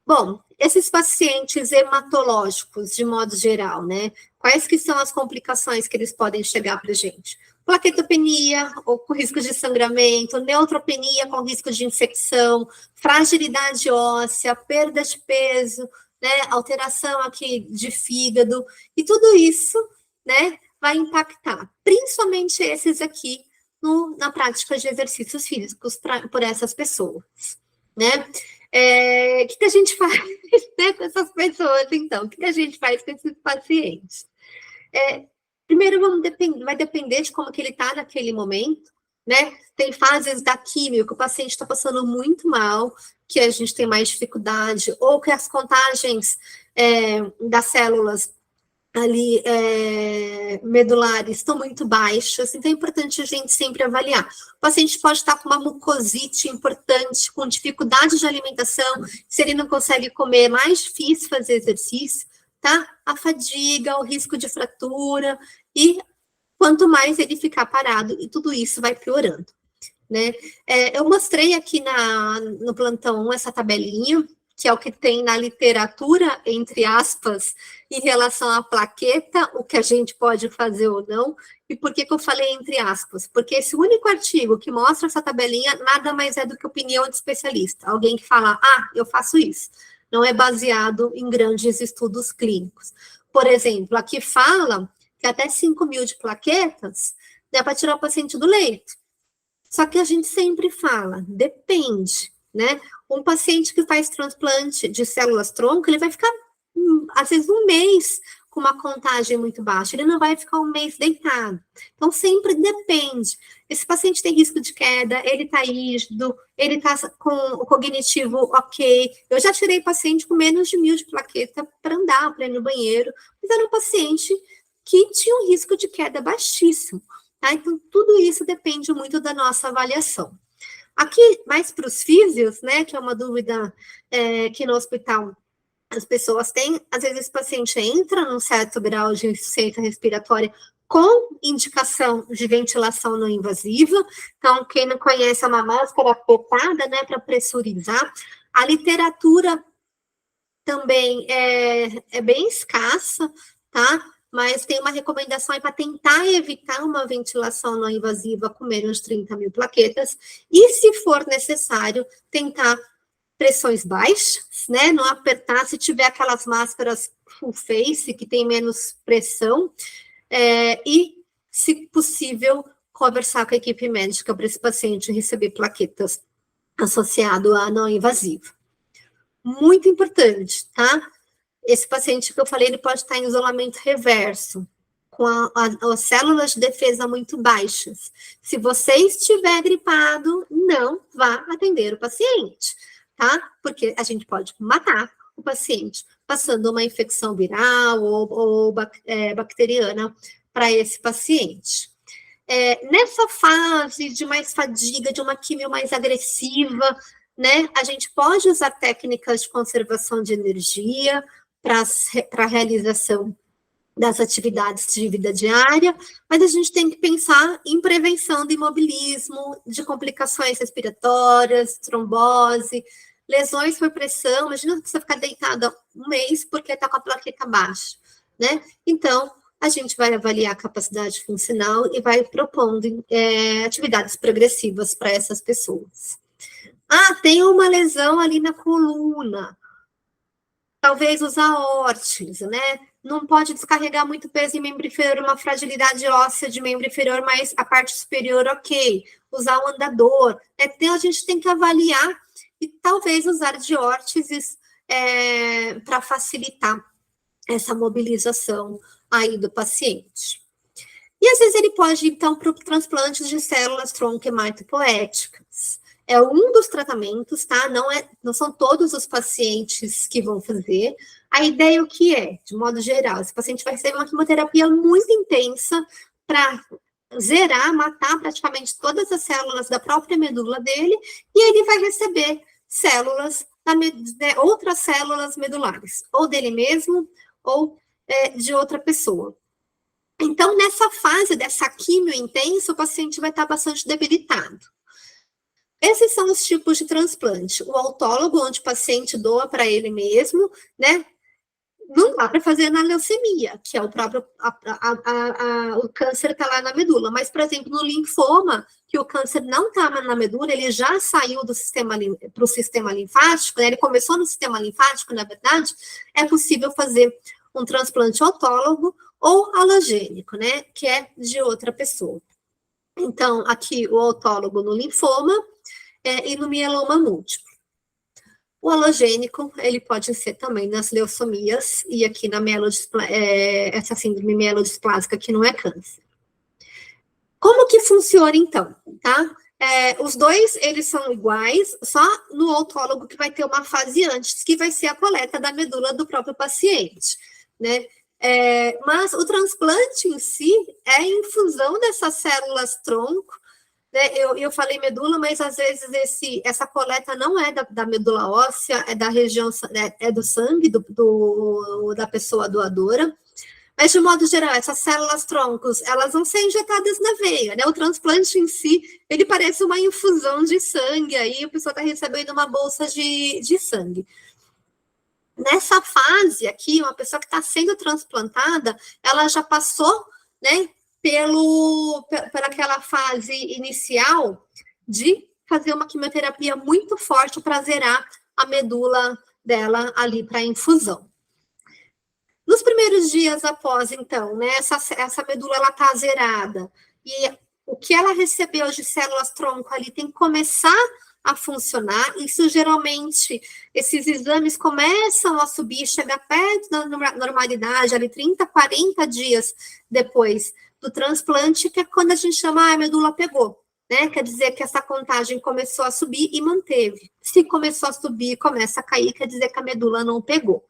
Bom, esses pacientes hematológicos, de modo geral, né, quais que são as complicações que eles podem chegar para a gente? Plaquetopenia, ou com risco de sangramento, neutropenia com risco de infecção, fragilidade óssea, perda de peso, né, alteração aqui de fígado, e tudo isso, né, vai impactar, principalmente esses aqui, na prática de exercícios físicos por essas pessoas, né? O que a gente faz, né, com essas pessoas, então? O que a gente faz com esses pacientes? Primeiro, vai depender de como que ele está naquele momento, né? Tem fases da químio que o paciente está passando muito mal, que a gente tem mais dificuldade, ou que as contagens das células ali medulares estão muito baixas, então é importante a gente sempre avaliar. O paciente pode estar com uma mucosite importante, com dificuldade de alimentação, se ele não consegue comer, é mais difícil fazer exercício, tá? A fadiga, o risco de fratura, e quanto mais ele ficar parado, e tudo isso vai piorando, né? Eu mostrei aqui no plantão 1 essa tabelinha, que é o que tem na literatura, entre aspas, em relação à plaqueta, o que a gente pode fazer ou não. E por que eu falei entre aspas? Porque esse único artigo que mostra essa tabelinha nada mais é do que opinião de especialista. Alguém que fala, eu faço isso. Não é baseado em grandes estudos clínicos. Por exemplo, aqui fala que até 5.000 de plaquetas dá para tirar o paciente do leito. Só que a gente sempre fala, depende, né? Um paciente que faz transplante de células-tronco, ele vai ficar, às vezes, um mês com uma contagem muito baixa, ele não vai ficar um mês deitado. Então, sempre depende. Esse paciente tem risco de queda, ele está rígido, ele está com o cognitivo ok. Eu já tirei paciente com menos de 1.000 de plaqueta para andar, para ir no banheiro, mas era um paciente que tinha um risco de queda baixíssimo. Tá? Então, tudo isso depende muito da nossa avaliação. Aqui, mais para os físios, né, que é uma dúvida que no hospital as pessoas têm, às vezes esse paciente entra num certo grau de insuficiência respiratória com indicação de ventilação não invasiva. Então, quem não conhece, é uma máscara apertada, né, para pressurizar. A literatura também é bem escassa, tá? Mas tem uma recomendação para tentar evitar uma ventilação não invasiva com menos de 30.000 plaquetas, e, se for necessário, tentar pressões baixas, né, não apertar, se tiver aquelas máscaras full face, que tem menos pressão, e se possível, conversar com a equipe médica para esse paciente receber plaquetas associado a não invasivo. Muito importante, tá? Esse paciente que eu falei, ele pode estar em isolamento reverso, com as células de defesa muito baixas. Se você estiver gripado, não vá atender o paciente, tá? Porque a gente pode matar o paciente passando uma infecção viral ou bacteriana para esse paciente. Nessa fase de mais fadiga, de uma quimio mais agressiva, né, a gente pode usar técnicas de conservação de energia para a realização das atividades de vida diária, mas a gente tem que pensar em prevenção de imobilismo, de complicações respiratórias, trombose, lesões por pressão. Imagina você ficar deitada um mês porque está com a plaqueta baixa, né? Então, a gente vai avaliar a capacidade funcional e vai propondo atividades progressivas para essas pessoas. Tem uma lesão ali na coluna. Talvez usar órtex, né? Não pode descarregar muito peso em membro inferior, uma fragilidade óssea de membro inferior, mas a parte superior, ok. Usar o andador. Então, a gente tem que avaliar e talvez usar de órteses para facilitar essa mobilização aí do paciente. E às vezes ele pode ir, então, para o transplante de células tronco hematopoéticas. É um dos tratamentos, tá? Não são todos os pacientes que vão fazer. A ideia o que é, de modo geral, esse paciente vai receber uma quimioterapia muito intensa para zerar, matar praticamente todas as células da própria medula dele, e ele vai receber células, outras células medulares, ou dele mesmo, ou de outra pessoa. Então, nessa fase dessa quimio intensa, o paciente vai estar bastante debilitado. Esses são os tipos de transplante. O autólogo, onde o paciente doa para ele mesmo, né? Não dá para fazer na leucemia, que é o próprio, o câncer está lá na medula. Mas, por exemplo, no linfoma, que o câncer não está na medula, ele já saiu do sistema para o sistema linfático, né? Ele começou no sistema linfático, na verdade, é possível fazer um transplante autólogo ou alogênico, né? Que é de outra pessoa. Então, aqui o autólogo no linfoma e no mieloma múltiplo. O alogênico, ele pode ser também nas leucomias e aqui na essa síndrome mielodisplásica que não é câncer. Como que funciona, então, tá? Os dois, eles são iguais, só no autólogo que vai ter uma fase antes, que vai ser a coleta da medula do próprio paciente, né? Mas o transplante em si é a infusão dessas células tronco, né? Eu falei medula, mas às vezes essa coleta não é da medula óssea, é da região, é do sangue da pessoa doadora. Mas, de modo geral, essas células troncos, elas vão ser injetadas na veia, né? O transplante em si, ele parece uma infusão de sangue, aí a pessoa está recebendo uma bolsa de sangue. Nessa fase aqui, uma pessoa que está sendo transplantada, ela já passou, né, por aquela fase inicial de fazer uma quimioterapia muito forte para zerar a medula dela ali para infusão. Nos primeiros dias após, então, né, essa medula ela está zerada e o que ela recebeu de células tronco ali tem que começar a funcionar. Isso geralmente, esses exames começam a subir, chegar perto da normalidade, ali 30, 40 dias depois do transplante, que é quando a gente chama, a medula pegou, né? Quer dizer que essa contagem começou a subir e manteve. Se começou a subir e começa a cair, quer dizer que a medula não pegou.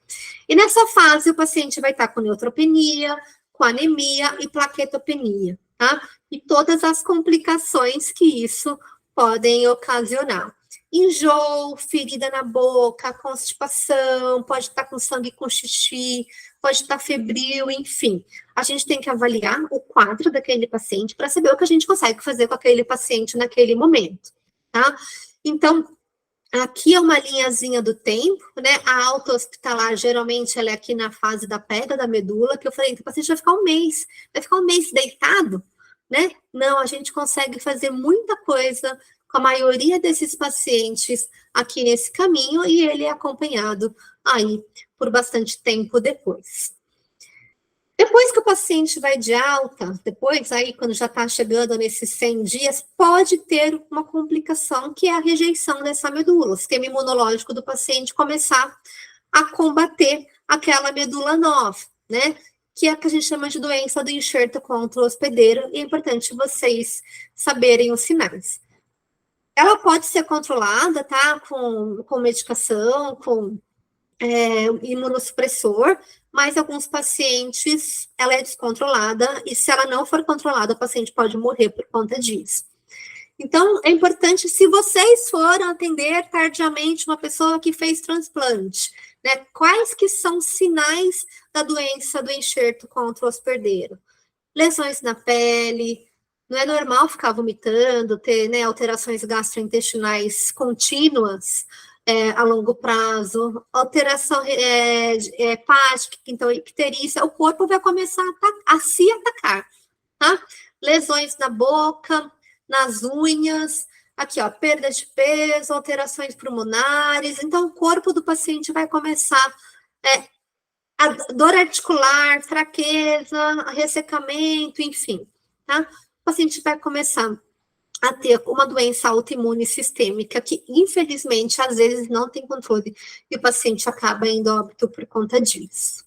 E nessa fase, o paciente vai estar com neutropenia, com anemia e plaquetopenia, tá? E todas as complicações que isso podem ocasionar. Enjoo, ferida na boca, constipação, pode estar com sangue com xixi, pode estar febril, enfim. A gente tem que avaliar o quadro daquele paciente para saber o que a gente consegue fazer com aquele paciente naquele momento, tá? Então, aqui é uma linhazinha do tempo, né? A alta hospitalar, geralmente, ela é aqui na fase da pega da medula, que eu falei, o paciente vai ficar um mês deitado, né? Não, a gente consegue fazer muita coisa com a maioria desses pacientes aqui nesse caminho e ele é acompanhado aí por bastante tempo depois. Depois que o paciente vai de alta, depois aí, quando já está chegando nesses 100 dias, pode ter uma complicação, que é a rejeição dessa medula, o sistema imunológico do paciente começar a combater aquela medula nova, né? Que é a que a gente chama de doença do enxerto contra o hospedeiro, e é importante vocês saberem os sinais. Ela pode ser controlada, tá? Com medicação, com imunossupressor, mas alguns pacientes ela é descontrolada, e se ela não for controlada, o paciente pode morrer por conta disso. Então, é importante, se vocês foram atender tardiamente uma pessoa que fez transplante, né, quais que são os sinais da doença do enxerto contra o hospedeiro? Lesões na pele, não é normal ficar vomitando, ter, né, alterações gastrointestinais contínuas, a longo prazo, alteração hepática, então, icterícia, o corpo vai começar a se atacar, tá? Lesões na boca, nas unhas, aqui, ó, perda de peso, alterações pulmonares, então o corpo do paciente vai começar a dor articular, fraqueza, ressecamento, enfim, tá? O paciente vai começar a ter uma doença autoimune sistêmica que, infelizmente, às vezes não tem controle e o paciente acaba indo a óbito por conta disso.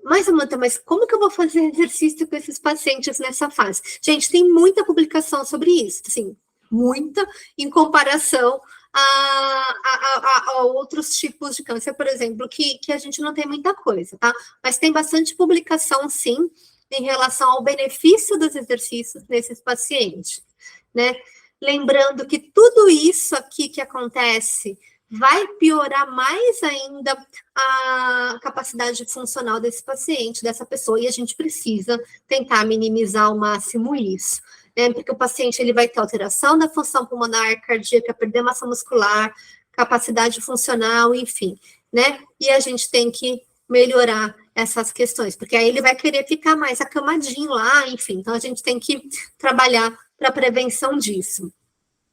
Mas, Amanda, mas como que eu vou fazer exercício com esses pacientes nessa fase? Gente, tem muita publicação sobre isso, assim, muita, em comparação a outros tipos de câncer, por exemplo, que a gente não tem muita coisa, tá? Mas tem bastante publicação, sim, em relação ao benefício dos exercícios nesses pacientes, né? Lembrando que tudo isso aqui que acontece vai piorar mais ainda a capacidade funcional desse paciente, dessa pessoa, e a gente precisa tentar minimizar ao máximo isso, né? Porque o paciente ele vai ter alteração da função pulmonar, cardíaca, perder massa muscular, capacidade funcional, enfim, né? E a gente tem que melhorar essas questões, porque aí ele vai querer ficar mais acamadinho lá, enfim, então a gente tem que trabalhar para a prevenção disso.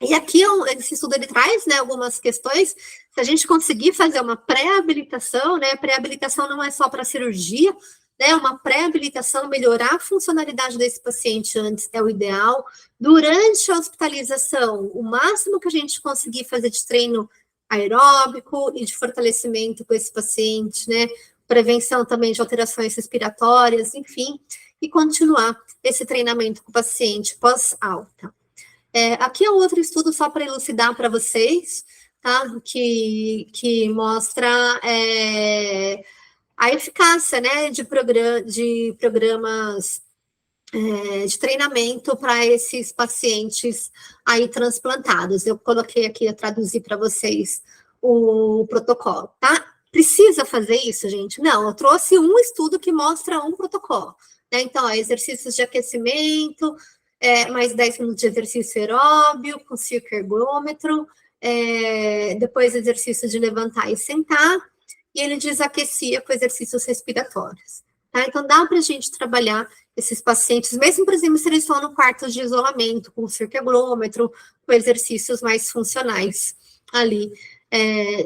E aqui, esse estudo, ele traz, né, algumas questões, se a gente conseguir fazer uma pré-habilitação, né, pré-habilitação não é só para cirurgia, né, uma pré-habilitação, melhorar a funcionalidade desse paciente antes é o ideal. Durante a hospitalização, o máximo que a gente conseguir fazer de treino aeróbico e de fortalecimento com esse paciente, né, prevenção também de alterações respiratórias, enfim, e continuar esse treinamento com o paciente pós-alta. Aqui é um outro estudo só para elucidar para vocês, tá? Que mostra a eficácia, né, de programas de treinamento para esses pacientes aí transplantados. Eu coloquei aqui, eu traduzi para vocês o protocolo, tá? Precisa fazer isso, gente? Não, eu trouxe um estudo que mostra um protocolo, né? Então, exercícios de aquecimento, mais 10 minutos de exercício aeróbio, com circoergômetro, depois exercício de levantar e sentar, e ele desaquecia com exercícios respiratórios, tá? Então, dá para a gente trabalhar esses pacientes, mesmo, por exemplo, se eles estão no quarto de isolamento, com circoergômetro, com exercícios mais funcionais ali,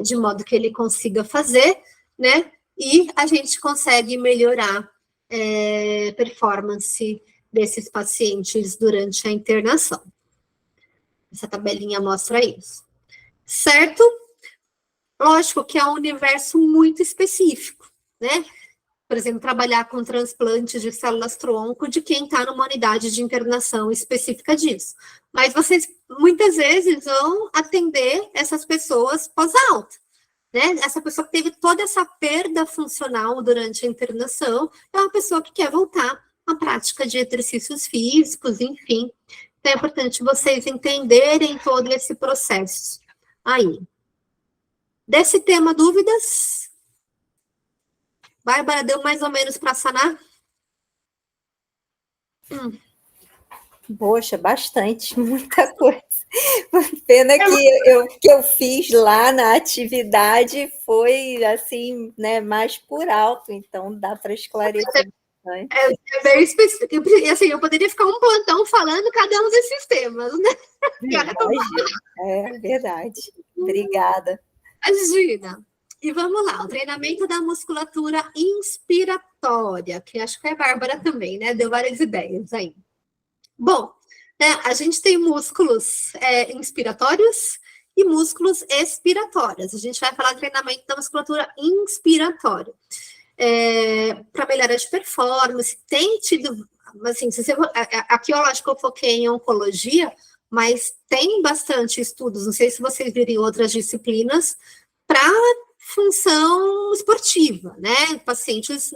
de modo que ele consiga fazer, né? E a gente consegue melhorar performance desses pacientes durante a internação. Essa tabelinha mostra isso. Certo? Lógico que é um universo muito específico, né? Por exemplo, trabalhar com transplantes de células-tronco de quem está numa unidade de internação específica disso. Mas vocês, muitas vezes, vão atender essas pessoas pós-alta, né? Essa pessoa que teve toda essa perda funcional durante a internação é uma pessoa que quer voltar à prática de exercícios físicos, enfim. Então, é importante vocês entenderem todo esse processo aí. Desse tema, dúvidas? Bárbara, deu mais ou menos para sanar? Poxa, bastante, muita coisa. Pena que eu fiz lá na atividade foi, assim, né, mais por alto, então dá para esclarecer. É bem específico. Assim, eu poderia ficar um plantão falando cada um desses temas, né? É verdade. Obrigada. Imagina. E vamos lá, o treinamento da musculatura inspiratória, que acho que é a Bárbara também, né? Deu várias ideias aí. Bom, né, a gente tem músculos inspiratórios e músculos expiratórios. A gente vai falar do treinamento da musculatura inspiratória. Para melhorar de performance, tem tido, assim, aqui eu acho que eu foquei em oncologia, mas tem bastante estudos, não sei se vocês viram em outras disciplinas, para função esportiva, né? Pacientes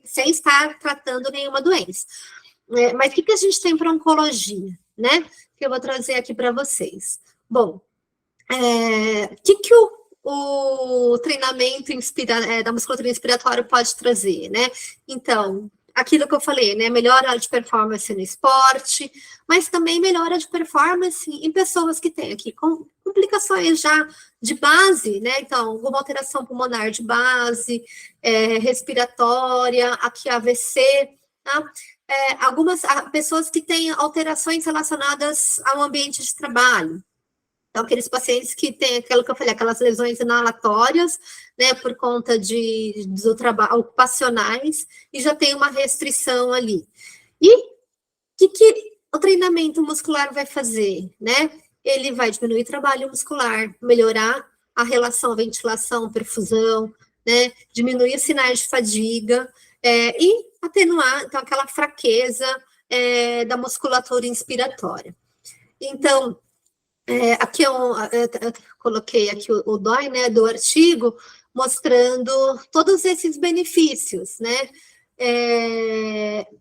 sem estar tratando nenhuma doença. Mas o que a gente tem para oncologia, né? Que eu vou trazer aqui para vocês. Bom, o treinamento da musculatura inspiratória pode trazer, né? Então, aquilo que eu falei, né? Melhora de performance no esporte, mas também melhora de performance em pessoas que têm aqui complicações já de base, né? Então, alguma alteração pulmonar de base, respiratória, aqui AVC, tá? Algumas pessoas que têm alterações relacionadas ao ambiente de trabalho. Então, aqueles pacientes que têm aquilo que eu falei, aquelas lesões inalatórias, né, por conta do trabalho ocupacionais, e já tem uma restrição ali. E o que o treinamento muscular vai fazer, né? Ele vai diminuir o trabalho muscular, melhorar a relação ventilação-perfusão, né? Diminuir os sinais de fadiga, e atenuar, então, aquela fraqueza da musculatura inspiratória. Então, aqui eu coloquei aqui o DOI, né, do artigo, mostrando todos esses benefícios, né,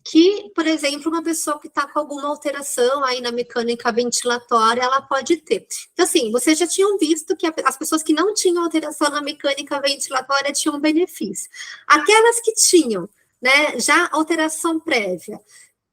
que, por exemplo, uma pessoa que está com alguma alteração aí na mecânica ventilatória, ela pode ter. Então, assim, vocês já tinham visto que as pessoas que não tinham alteração na mecânica ventilatória tinham benefício. Aquelas que tinham, né, já alteração prévia,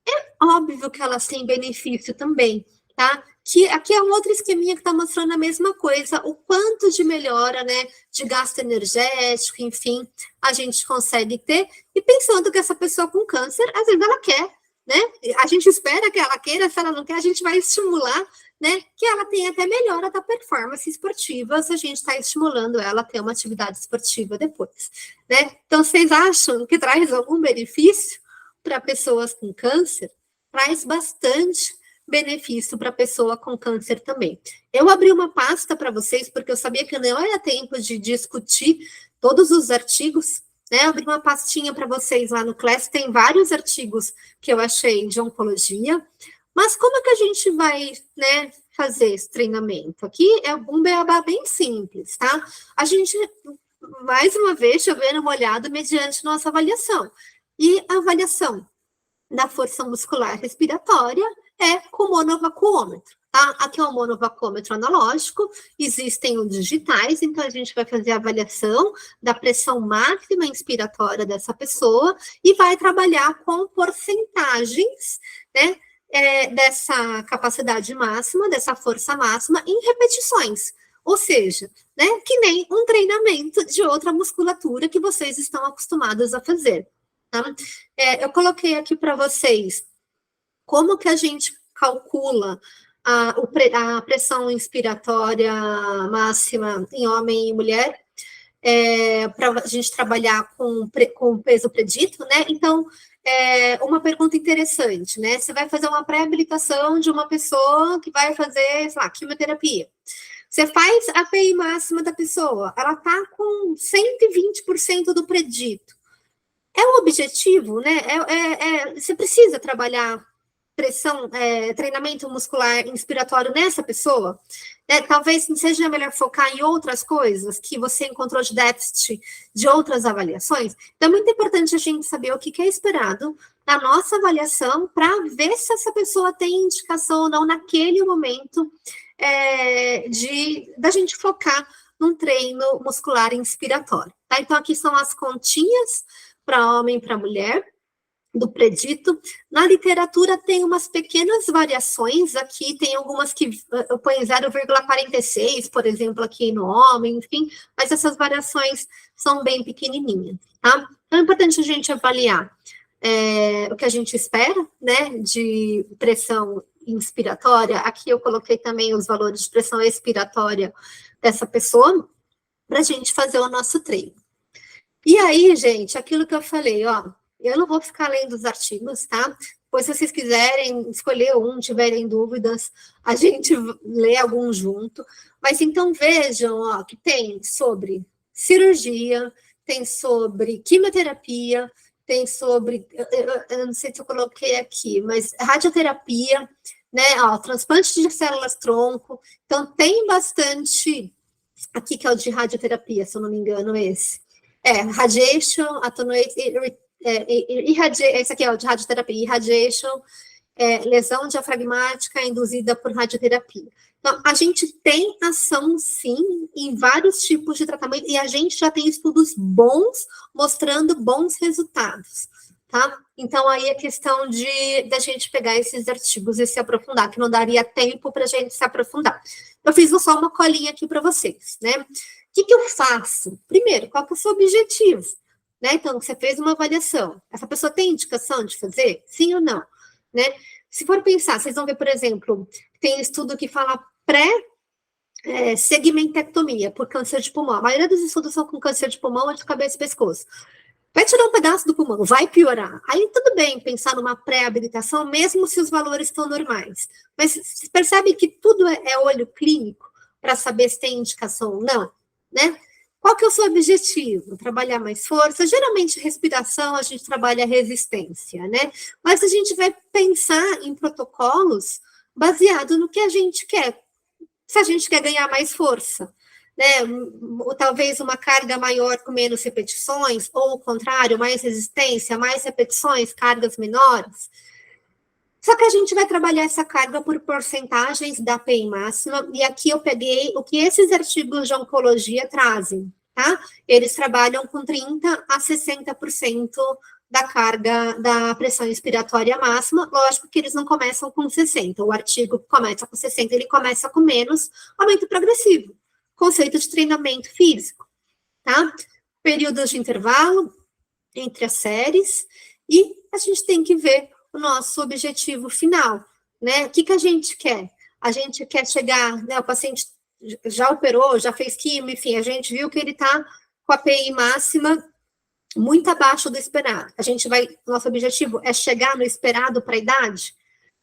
é óbvio que elas têm benefício também, tá? Que aqui é um outro esqueminha que está mostrando a mesma coisa, o quanto de melhora, né, de gasto energético, enfim, a gente consegue ter, e pensando que essa pessoa com câncer, às vezes ela quer, né, a gente espera que ela queira, se ela não quer, a gente vai estimular, né, que ela tenha até melhora da performance esportiva, se a gente está estimulando ela a ter uma atividade esportiva depois, né. Então, vocês acham que traz algum benefício para pessoas com câncer? Traz bastante benefício para a pessoa com câncer também. Eu abri uma pasta para vocês, porque eu sabia que não ia tempo de discutir todos os artigos, né? Eu abri uma pastinha para vocês lá no Class, tem vários artigos que eu achei de oncologia, mas como é que a gente vai, né, fazer esse treinamento? Aqui é um beabá bem simples, tá? A gente, mais uma vez, chovendo uma olhada mediante nossa avaliação. E a avaliação da força muscular respiratória é com o monovacuômetro, tá? Aqui é um monovacuômetro analógico, existem os digitais, então a gente vai fazer a avaliação da pressão máxima inspiratória dessa pessoa e vai trabalhar com porcentagens, né, dessa capacidade máxima, dessa força máxima em repetições. Ou seja, né, que nem um treinamento de outra musculatura que vocês estão acostumados a fazer. Tá? Eu coloquei aqui para vocês como que a gente calcula a pressão inspiratória máxima em homem e mulher, para a gente trabalhar com peso predito, né? Então, uma pergunta interessante, né? Você vai fazer uma pré-habilitação de uma pessoa que vai fazer, sei lá, quimioterapia. Você faz a PI máxima da pessoa, ela está com 120% do predito. É um objetivo, né? Você precisa trabalhar treinamento muscular inspiratório nessa pessoa. Talvez seja melhor focar em outras coisas que você encontrou de déficit de outras avaliações. Então, é muito importante a gente saber o que é esperado na nossa avaliação para ver se essa pessoa tem indicação ou não naquele momento da gente focar num treino muscular inspiratório. Tá? Então, aqui são as continhas para homem e para mulher, do predito. Na literatura tem umas pequenas variações aqui, tem algumas que põem 0,46, por exemplo, aqui no homem, enfim, mas essas variações são bem pequenininhas, tá? Então é importante a gente avaliar o que a gente espera, né, de pressão inspiratória, aqui eu coloquei também os valores de pressão expiratória dessa pessoa, para a gente fazer o nosso treino. E aí, gente, aquilo que eu falei, ó, eu não vou ficar lendo os artigos, tá? Pois se vocês quiserem escolher um, tiverem dúvidas, a gente lê algum junto. Mas então vejam, ó, que tem sobre cirurgia, tem sobre quimioterapia, tem sobre, eu não sei se eu coloquei aqui, mas radioterapia, né, ó, transplante de células-tronco. Então tem bastante, aqui que é o de radioterapia, se eu não me engano, esse. Radiation, attenuate, esse aqui é o de radioterapia, irradiation, lesão diafragmática induzida por radioterapia. Então, a gente tem ação, sim, em vários tipos de tratamento, e a gente já tem estudos bons, mostrando bons resultados, tá? Então, aí é questão da gente pegar esses artigos e se aprofundar, que não daria tempo para a gente se aprofundar. Eu fiz só uma colinha aqui para vocês, né? O que eu faço? Primeiro, qual que é o seu objetivo? Né? Então, você fez uma avaliação. Essa pessoa tem indicação de fazer? Sim ou não? Né? Se for pensar, vocês vão ver, por exemplo, tem estudo que fala pré-segmentectomia por câncer de pulmão. A maioria dos estudos são com câncer de pulmão ou de cabeça e pescoço. Vai tirar um pedaço do pulmão, vai piorar. Aí tudo bem pensar numa pré-habilitação, mesmo se os valores estão normais. Mas você percebe que tudo é olho clínico para saber se tem indicação ou não, né? Qual que é o seu objetivo? Trabalhar mais força? Geralmente, respiração, a gente trabalha resistência, né? Mas a gente vai pensar em protocolos baseado no que a gente quer. Se a gente quer ganhar mais força, né? Ou talvez uma carga maior com menos repetições, ou o contrário, mais resistência, mais repetições, cargas menores. Só que a gente vai trabalhar essa carga por porcentagens da PI máxima, e aqui eu peguei o que esses artigos de oncologia trazem, tá? Eles trabalham com 30% a 60% da carga da pressão inspiratória máxima, lógico que eles não começam com 60%, o artigo começa com 60%, ele começa com menos, aumento progressivo, conceito de treinamento físico, tá? Períodos de intervalo entre as séries, e a gente tem que ver o nosso objetivo final, né? O que a gente quer? A gente quer chegar, né? O paciente já operou, já fez quimio, enfim, a gente viu que ele está com a PI máxima muito abaixo do esperado. Nosso objetivo é chegar no esperado para a idade,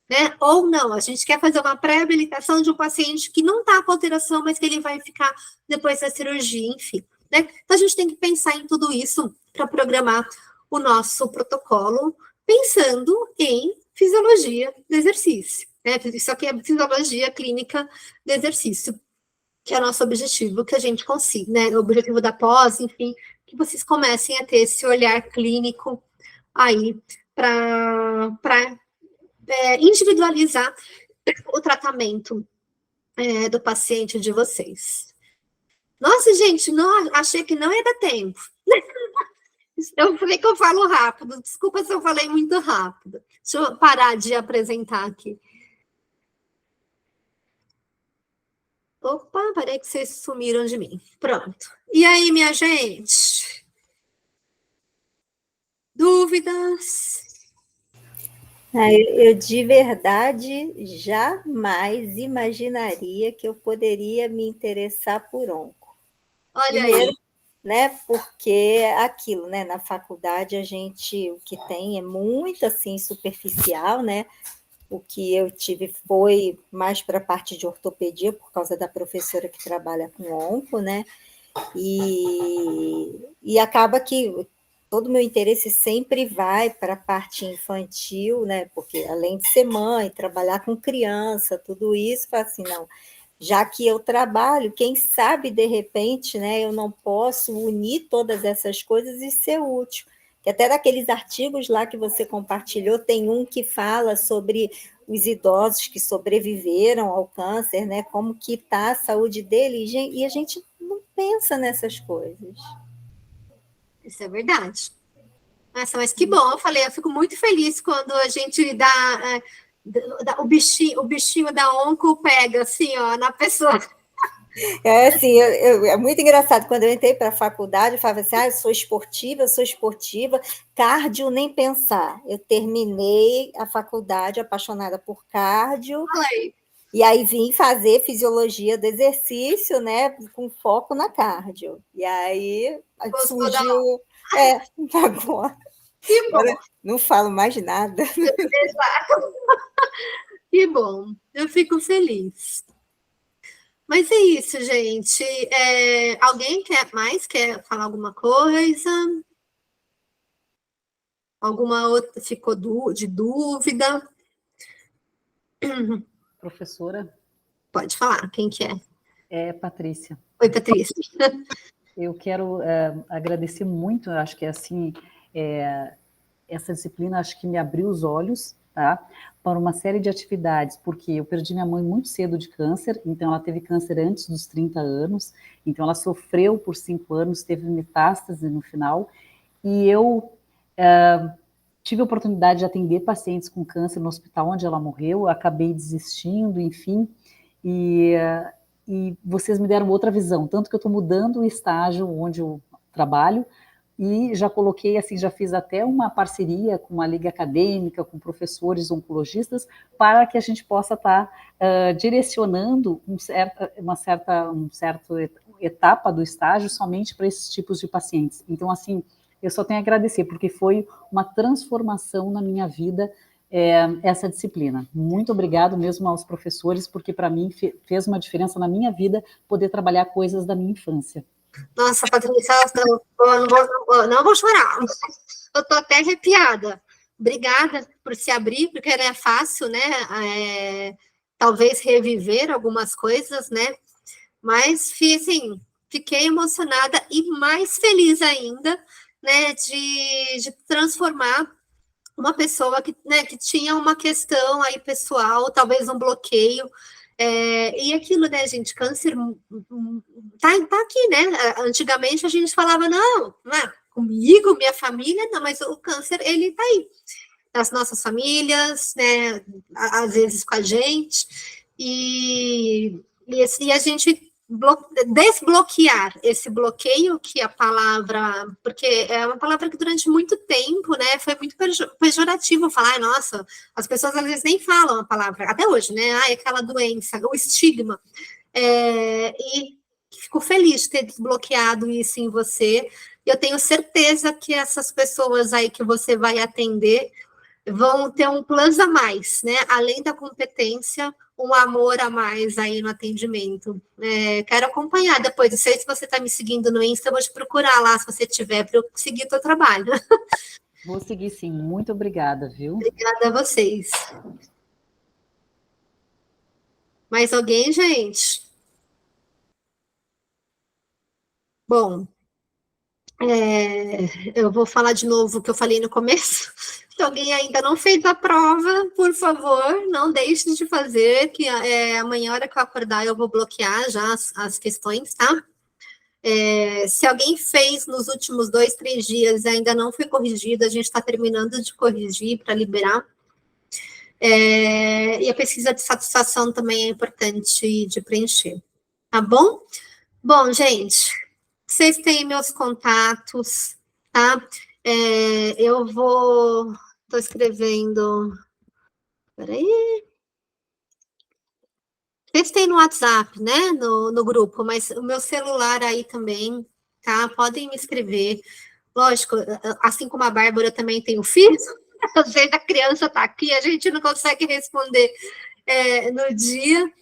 né? Ou não, a gente quer fazer uma pré-habilitação de um paciente que não está com alteração, mas que ele vai ficar depois da cirurgia, enfim, né? Então a gente tem que pensar em tudo isso para programar o nosso protocolo, pensando em fisiologia do exercício, né? Isso aqui é fisiologia clínica do exercício, que é o nosso objetivo, que a gente consiga, né? O objetivo da pós, enfim, que vocês comecem a ter esse olhar clínico aí para individualizar o tratamento do paciente de vocês. Nossa, gente, não, achei que não ia dar tempo. Eu falei que eu falo rápido, desculpa se eu falei muito rápido. Deixa eu parar de apresentar aqui. Opa, parei que vocês sumiram de mim. Pronto. E aí, minha gente? Dúvidas? Eu de verdade jamais imaginaria que eu poderia me interessar por onco. Olha Primeiro, aí. Né, porque aquilo, né, na faculdade a gente, o que tem é muito assim superficial, né? O que eu tive foi mais para a parte de ortopedia, por causa da professora que trabalha com onco, né? E acaba que todo o meu interesse sempre vai para a parte infantil, né? Porque além de ser mãe, trabalhar com criança, tudo isso, assim, não. Já que eu trabalho, quem sabe, de repente, né, eu não posso unir todas essas coisas e ser útil. Que até daqueles artigos lá que você compartilhou, tem um que fala sobre os idosos que sobreviveram ao câncer, né, como que está a saúde dele, e a gente não pensa nessas coisas. Isso é verdade. Nossa, mas que bom, eu fico muito feliz quando a gente o bichinho da onco pega, assim, ó, na pessoa. É assim, é muito engraçado. Quando eu entrei para a faculdade, eu falava assim: eu sou esportiva, cardio nem pensar. Eu terminei a faculdade apaixonada por cardio, Falei, e aí vim fazer fisiologia do exercício, né, com foco na cardio. E aí gostou da aula? surgiu, agora, Que bom, agora não falo mais nada. exato, que bom. Eu fico feliz. Mas é isso, gente. Alguém quer falar alguma coisa? Alguma outra ficou de dúvida? Professora, Pode falar, quem que é? é Patrícia. Oi, Patrícia. Eu quero agradecer muito, eu acho que assim, essa disciplina acho que me abriu os olhos, tá, para uma série de atividades, porque eu perdi minha mãe muito cedo de câncer, então ela teve câncer antes dos 30 anos, então ela sofreu por 5 anos, teve metástase no final, e eu tive a oportunidade de atender pacientes com câncer no hospital onde ela morreu, acabei desistindo, enfim, e, e vocês me deram outra visão, tanto que eu estou mudando o estágio onde eu trabalho, e já coloquei, assim, já fiz até uma parceria com uma liga acadêmica, com professores oncologistas, para que a gente possa estar direcionando uma certa etapa do estágio somente para esses tipos de pacientes. Então, assim, eu só tenho a agradecer, porque foi uma transformação na minha vida essa disciplina. Muito obrigado mesmo aos professores, porque para mim fez uma diferença na minha vida poder trabalhar coisas da minha infância. Nossa, Patrícia, não vou chorar. Eu estou até arrepiada. Obrigada por se abrir, porque não é fácil, né? Talvez reviver algumas coisas, né? Mas, assim, fiquei emocionada e mais feliz ainda, né? De transformar uma pessoa que tinha uma questão aí pessoal, talvez um bloqueio. E aquilo, né, gente, câncer tá aqui, né? Antigamente a gente falava, não, comigo, minha família, não, mas o câncer, ele tá aí, nas nossas famílias, né? Às vezes com a gente, e a gente desbloquear esse bloqueio que a palavra, porque é uma palavra que durante muito tempo, né, foi muito pejorativo falar, nossa, as pessoas às vezes nem falam a palavra, até hoje, né, aquela doença, o estigma, e fico feliz de ter desbloqueado isso em você, e eu tenho certeza que essas pessoas aí que você vai atender vão ter um plus a mais, né? Além da competência, um amor a mais aí no atendimento. Quero acompanhar depois. Não sei se você está me seguindo no Insta, eu vou te procurar lá, se você tiver, para eu seguir o teu trabalho. Vou seguir sim. Muito obrigada, viu? Obrigada a vocês. Mais alguém, gente? Bom, eu vou falar de novo o que eu falei no começo. Se alguém ainda não fez a prova, por favor, não deixe de fazer, que amanhã, a hora que eu acordar, eu vou bloquear já as questões, tá? Se alguém fez nos últimos 2, 3 dias e ainda não foi corrigido, a gente está terminando de corrigir para liberar. E a pesquisa de satisfação também é importante de preencher, tá bom? Bom, gente, vocês têm meus contatos, tá? Eu estou escrevendo, peraí, vocês têm no WhatsApp, né, no grupo, mas o meu celular aí também, tá? Podem me escrever. Lógico, assim como a Bárbara, eu também tenho filho, às vezes a criança está aqui, a gente não consegue responder no dia.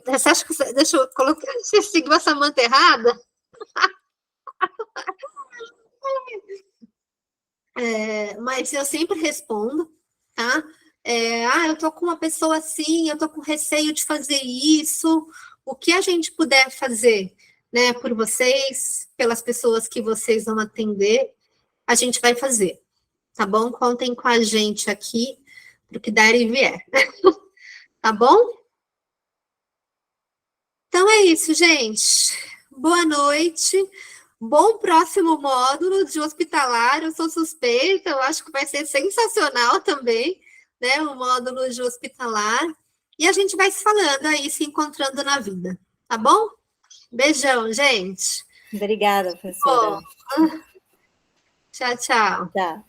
Você acha que deixa eu colocar, você seguiu essa manta errada? Mas eu sempre respondo, tá? Eu tô com uma pessoa assim, eu tô com receio de fazer isso. O que a gente puder fazer, né, por vocês, pelas pessoas que vocês vão atender, a gente vai fazer, tá bom? Contem com a gente aqui, pro que der e vier, tá bom? Então é isso, gente. Boa noite. Bom próximo módulo de hospitalar. Eu sou suspeita, eu acho que vai ser sensacional também, né? O módulo de hospitalar. E a gente vai se falando aí, se encontrando na vida, tá bom? Beijão, gente. Obrigada, professora. Tchau, tchau. Tá.